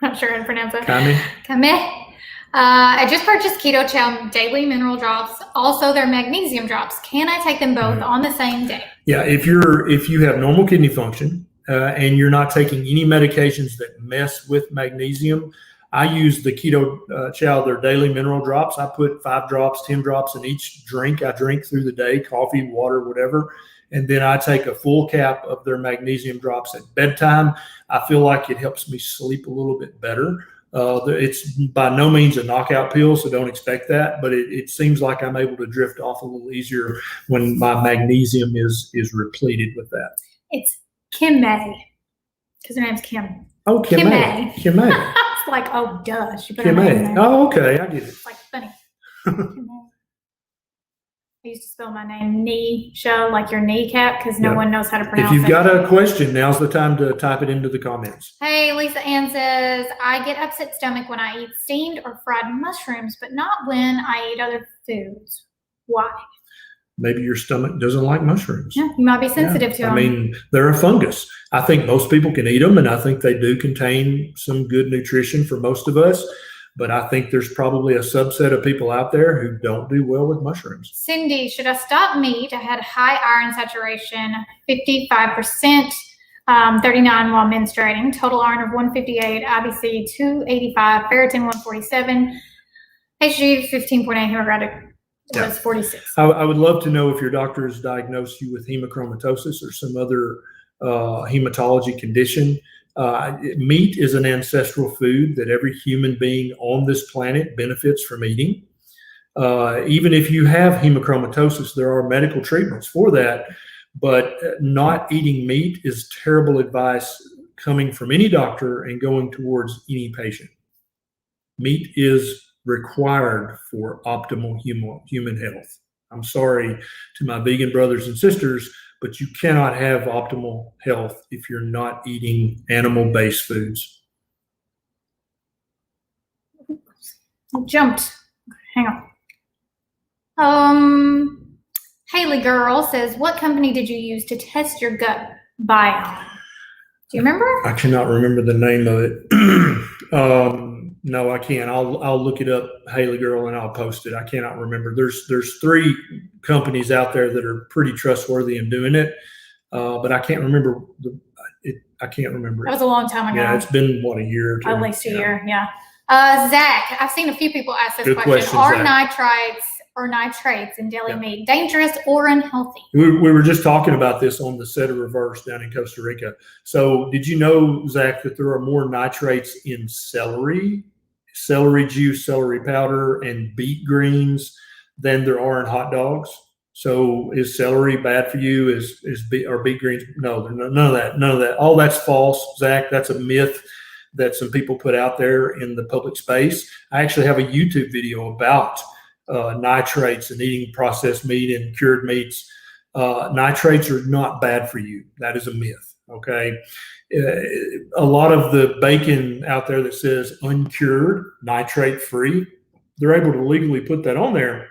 Not sure how to pronounce it. Kaime. I just purchased Keto Chow daily mineral drops, also their magnesium drops. Can I take them both on the same day? Yeah, if you have normal kidney function and you're not taking any medications that mess with magnesium, I use the Keto Chow, their daily mineral drops. I put 5 drops, 10 drops in each drink I drink through the day, coffee, water, whatever. And then I take a full cap of their magnesium drops at bedtime. I feel like it helps me sleep a little bit better. It's by no means a knockout pill, so don't expect that. But it seems like I'm able to drift off a little easier when my magnesium is repleted with that. It's Kim May, because her name's Kim. Oh, Kim May. Kim May. It's like, oh, duh. She put Kim her name May. in there. Oh, okay. I get it. It's like funny. I used to spell my name Neisha, like your kneecap, because no one knows how to pronounce it. If you've got a question, now's the time to type it into the comments. Hey, Lisa Ann says, I get upset stomach when I eat steamed or fried mushrooms, but not when I eat other foods. Why? maybe your stomach doesn't like mushrooms. Yeah, you might be sensitive to them. I mean, they're a fungus. I think most people can eat them, and I think they do contain some good nutrition for most of us. But I think there's probably a subset of people out there who don't do well with mushrooms. Cindy, should I stop meat? I had high iron saturation, 55%, 39 while menstruating, total iron of 158, IBC 285, ferritin 147, Hg 15.8, hemocratic was 46. I would love to know if your doctor has diagnosed you with hemochromatosis or some other hematology condition. Meat is an ancestral food that every human being on this planet benefits from eating. Even if you have hemochromatosis, there are medical treatments for that, but not eating meat is terrible advice coming from any doctor and going towards any patient. Meat is required for optimal human health. I'm sorry to my vegan brothers and sisters, but you cannot have optimal health if you're not eating animal-based foods. I jumped. Hang on. Haley Girl says, what company did you use to test your gut biome? Do you remember? I cannot remember the name of it. No, I can't. I'll look it up, Haley Girl, and I'll post it. I cannot remember. There's 3 companies out there that are pretty trustworthy in doing it, but I can't remember I can't remember. That was a long time ago. Yeah, it's been a year or 2. At least a year. Yeah. Zach, I've seen a few people ask this question. Are nitrites or nitrates in deli meat dangerous or unhealthy? We were just talking about this on the Set of Reverse down in Costa Rica. So did you know, Zach, that there are more nitrates in celery juice, celery powder, and beet greens than there are in hot dogs? So is celery bad for you? Are beet greens? No, none of that. All that's false, Zach. That's a myth that some people put out there in the public space. I actually have a YouTube video about nitrates and eating processed meat and cured meats. Nitrates are not bad for you. That is a myth. Okay. A lot of the bacon out there that says uncured, nitrate free, they're able to legally put that on there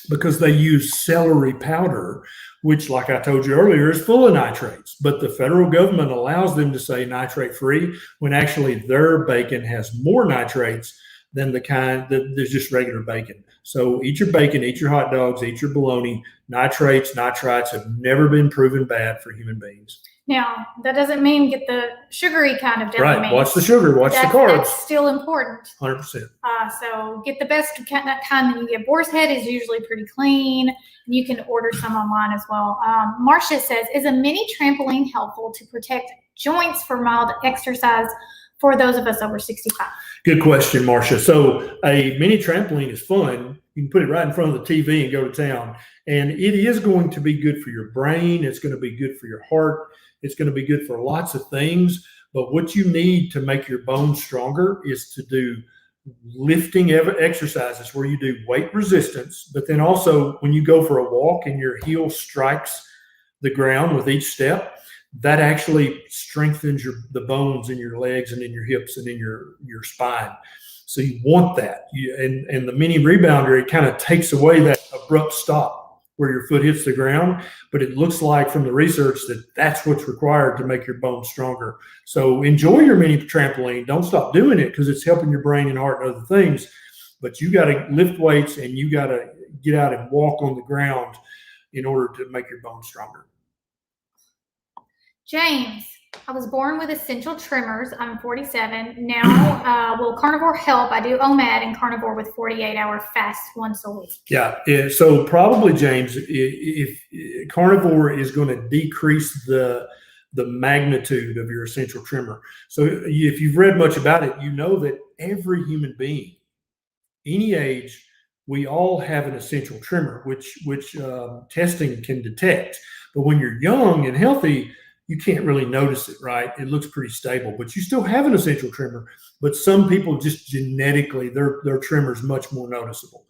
because they use celery powder, which, like I told you earlier, is full of nitrates. But the federal government allows them to say nitrate free when actually their bacon has more nitrates than the kind that there's just regular bacon. So eat your bacon, eat your hot dogs, eat your bologna. Nitrates, nitrites have never been proven bad for human beings. Now, that doesn't mean get the sugary kind of deli meat. Watch the sugar, watch the carbs. That's still important. 100%. So get the best kind that you get. Boar's Head is usually pretty clean. You can order some online as well. Marcia says, is a mini trampoline helpful to protect joints for mild exercise for those of us over 65? Good question, Marcia. So a mini trampoline is fun. You can put it right in front of the TV and go to town. And it is going to be good for your brain. It's going to be good for your heart. It's going to be good for lots of things. But what you need to make your bones stronger is to do lifting exercises where you do weight resistance. But then also when you go for a walk and your heel strikes the ground with each step, that actually strengthens the bones in your legs and in your hips and in your spine. So you want that. And the mini rebounder, it kind of takes away that abrupt stop where your foot hits the ground. But it looks like from the research that that's what's required to make your bones stronger. So enjoy your mini trampoline. Don't stop doing it because it's helping your brain and heart and other things. But you got to lift weights and you got to get out and walk on the ground in order to make your bones stronger. James, I was born with essential tremors. I'm 47 now. Will Carnivore help? I do OMAD and Carnivore with 48-hour fast once a week. Yeah. So probably, James, if Carnivore is going to decrease the magnitude of your essential tremor. So if you've read much about it, you know that every human being, any age, we all have an essential tremor, which testing can detect. But when you're young and healthy, you can't really notice it, right? It looks pretty stable, but you still have an essential tremor. But some people just genetically, their tremor is much more noticeable.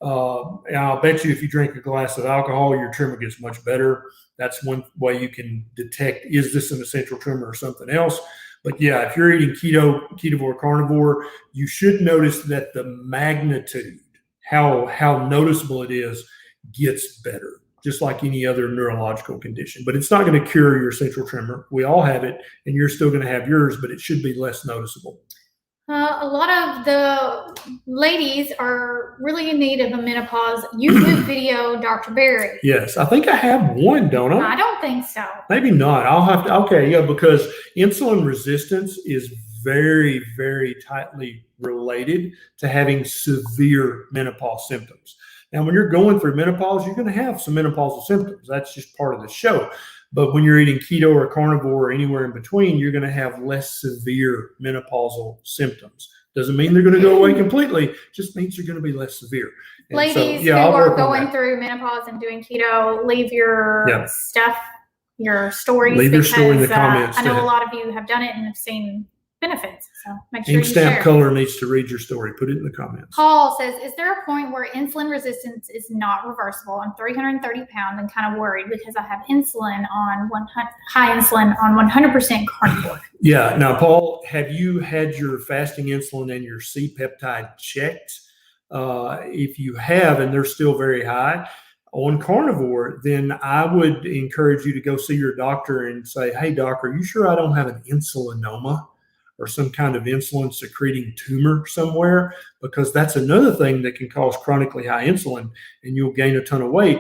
And I'll bet you if you drink a glass of alcohol, your tremor gets much better. That's one way you can detect, is this an essential tremor or something else? But yeah, if you're eating ketovore, carnivore, you should notice that the magnitude, how noticeable it is, gets better. just like any other neurological condition. But it's not going to cure your central tremor. We all have it, and you're still going to have yours, but it should be less noticeable. A lot of the ladies are really in need of a menopause YouTube video, Dr. Berry. Yes, I think I have one, don't I? I don't think so. Maybe not. I'll have to. Okay, yeah, because insulin resistance is very, very tightly related to having severe menopause symptoms. Now, when you're going through menopause, you're going to have some menopausal symptoms. That's just part of the show. But when you're eating keto or carnivore or anywhere in between, you're going to have less severe menopausal symptoms. Doesn't mean they're going to go away completely. Just means they're going to be less severe. And ladies who are going through menopause and doing keto, leave your stuff, your stories. Leave your story in the comments. I know a lot of you have done it and have seen benefits. So make sure Ink you Stamp share. Color needs to read your story. Put it in the comments. Paul says, is there a point where insulin resistance is not reversible? I'm 330 pounds and kind of worried because I have insulin on high insulin on 100% carnivore. Yeah. Now, Paul, have you had your fasting insulin and your C-peptide checked? If you have, and they're still very high on carnivore, then I would encourage you to go see your doctor and say, hey, doc, are you sure I don't have an insulinoma or some kind of insulin secreting tumor somewhere? Because that's another thing that can cause chronically high insulin, and you'll gain a ton of weight,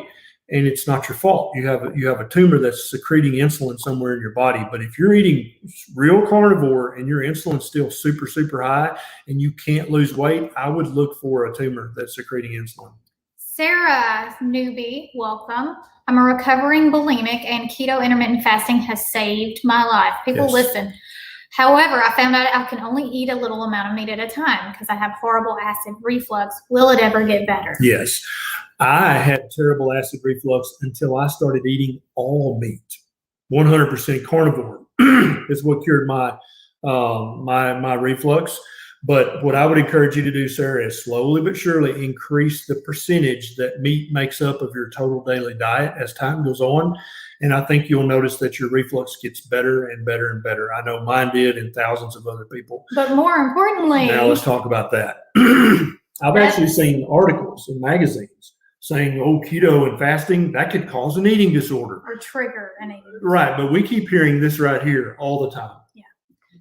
and it's not your fault. You have a tumor that's secreting insulin somewhere in your body. But if you're eating real carnivore and your insulin's still super, super high and you can't lose weight, I would look for a tumor that's secreting insulin. Sarah, newbie, welcome. I'm a recovering bulimic, and keto intermittent fasting has saved my life. People listen. However, I found out I can only eat a little amount of meat at a time because I have horrible acid reflux. Will it ever get better? Yes. I had terrible acid reflux until I started eating all meat. 100% carnivore is what cured my my reflux. But what I would encourage you to do, Sarah, is slowly but surely increase the percentage that meat makes up of your total daily diet as time goes on. And I think you'll notice that your reflux gets better and better and better. I know mine did, and thousands of other people. But more importantly, now let's talk about that. I've actually seen articles in magazines saying, oh, keto and fasting, that could cause an eating disorder. Or trigger an eating disorder. Right, but we keep hearing this right here all the time. Yeah.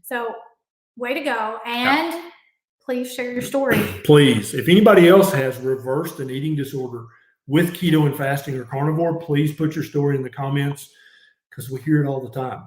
So way to go. And please share your story. Please. If anybody else has reversed an eating disorder with keto and fasting or carnivore, please put your story in the comments, because we hear it all the time.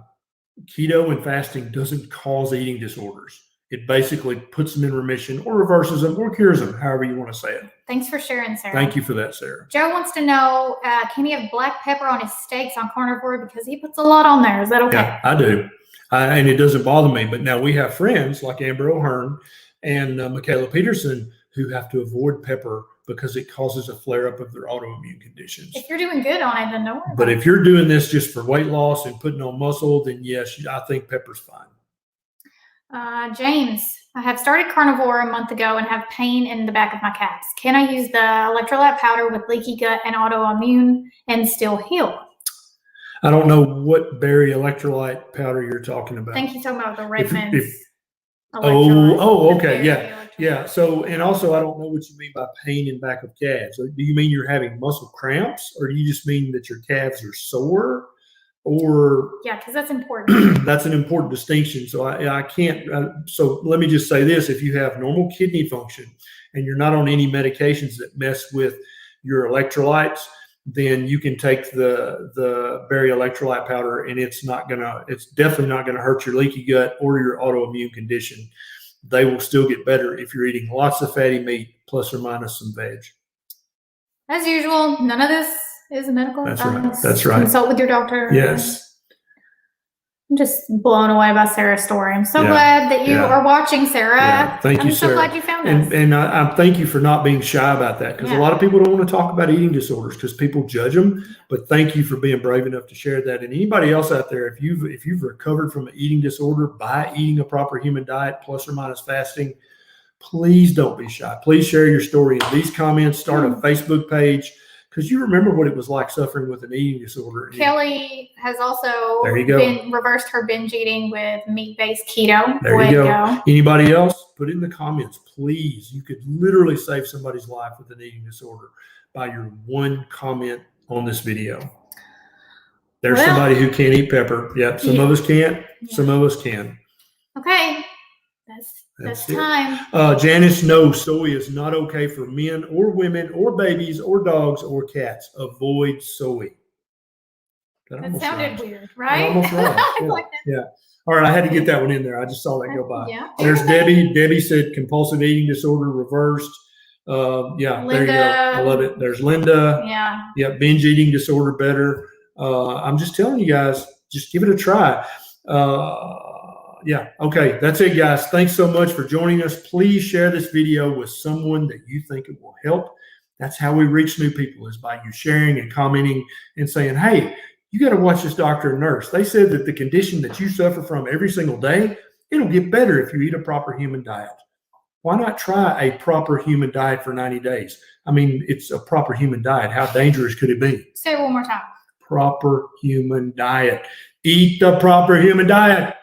Keto and fasting doesn't cause eating disorders. It basically puts them in remission or reverses them or cures them, however you want to say it. Thanks for sharing, Sarah. Thank you for that, Sarah. Joe wants to know, can he have black pepper on his steaks on carnivore? Because he puts a lot on there. Is that okay? Yeah, I do. And it doesn't bother me. But now we have friends like Amber O'Hearn and Michaela Peterson who have to avoid pepper because it causes a flare-up of their autoimmune conditions. If you're doing good on it, then don't worry. But if you're doing this just for weight loss and putting on muscle, then yes, I think pepper's fine. James, I have started carnivore a month ago and have pain in the back of my calves. Can I use the electrolyte powder with leaky gut and autoimmune and still heal? I don't know what berry electrolyte powder you're talking about. I think he's talking about the Redmond's. Okay, yeah. So, and also, I don't know what you mean by pain in back of calves. Do you mean you're having muscle cramps, or do you just mean that your calves are sore? Or yeah, because that's important. That's an important distinction. So I can't. So let me just say this: if you have normal kidney function and you're not on any medications that mess with your electrolytes, then you can take the berry electrolyte powder, and it's definitely not gonna hurt your leaky gut or your autoimmune condition. They will still get better if you're eating lots of fatty meat plus or minus some veg. As usual, none of this is medical advice. That's right. Consult with your doctor. Yes. I'm just blown away by Sarah's story. I'm so glad that you are watching, Sarah. Yeah. Thank you, Sarah. I'm so glad you found us. And I thank you for not being shy about that, because a lot of people don't want to talk about eating disorders because people judge them. But thank you for being brave enough to share that. And anybody else out there, if you've recovered from an eating disorder by eating a proper human diet plus or minus fasting, please don't be shy. Please share your story in these comments. Start a Facebook page, because you remember what it was like suffering with an eating disorder. Kelly has also reversed her binge eating with meat-based keto. There you go. Anybody else? Put it in the comments, please. You could literally save somebody's life with an eating disorder by your one comment on this video. There's somebody who can't eat pepper. Yep. Some of us can't. Yeah. Some of us can. Okay. That's time. Janice, no, soy is not okay for men or women or babies or dogs or cats. Avoid soy. That sounded weird, right? Almost right. Yeah. Like that. Yeah. All right, I had to get that one in there. I just saw that go by. Yeah. There's Debbie. Debbie said compulsive eating disorder reversed. Yeah, Linda, there you go. I love it. There's Linda. Yeah. Yeah, binge eating disorder better. I'm just telling you guys, just give it a try. Yeah. Okay. That's it, guys. Thanks so much for joining us. Please share this video with someone that you think it will help. That's how we reach new people, is by you sharing and commenting and saying, hey, you got to watch this doctor and nurse. They said that the condition that you suffer from every single day, it'll get better if you eat a proper human diet. Why not try a proper human diet for 90 days? I mean, it's a proper human diet. How dangerous could it be? Say it one more time. Proper human diet. Eat the proper human diet.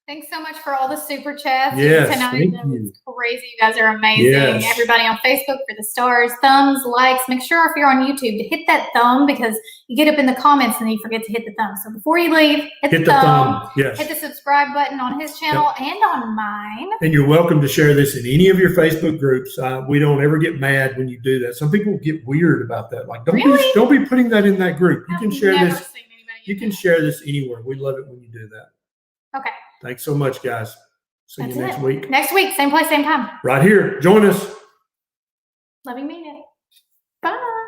Thanks so much for all the super chats. Yes, tonight. thank That you. was crazy. You guys are amazing. Yes. Everybody on Facebook for the stars, thumbs, likes. Make sure if you're on YouTube to hit that thumb, because you get up in the comments and you forget to hit the thumb. So before you leave, hit the thumb. Yes. Hit the subscribe button on his channel and on mine. And you're welcome to share this in any of your Facebook groups. We don't ever get mad when you do that. Some people get weird about that. Like, don't be putting that in that group. You can share this. You can share this anywhere. We love it when you do that. Okay. Thanks so much, guys. See you next week. Next week, same place, same time. Right here. Join us. Love you, mean it. Bye.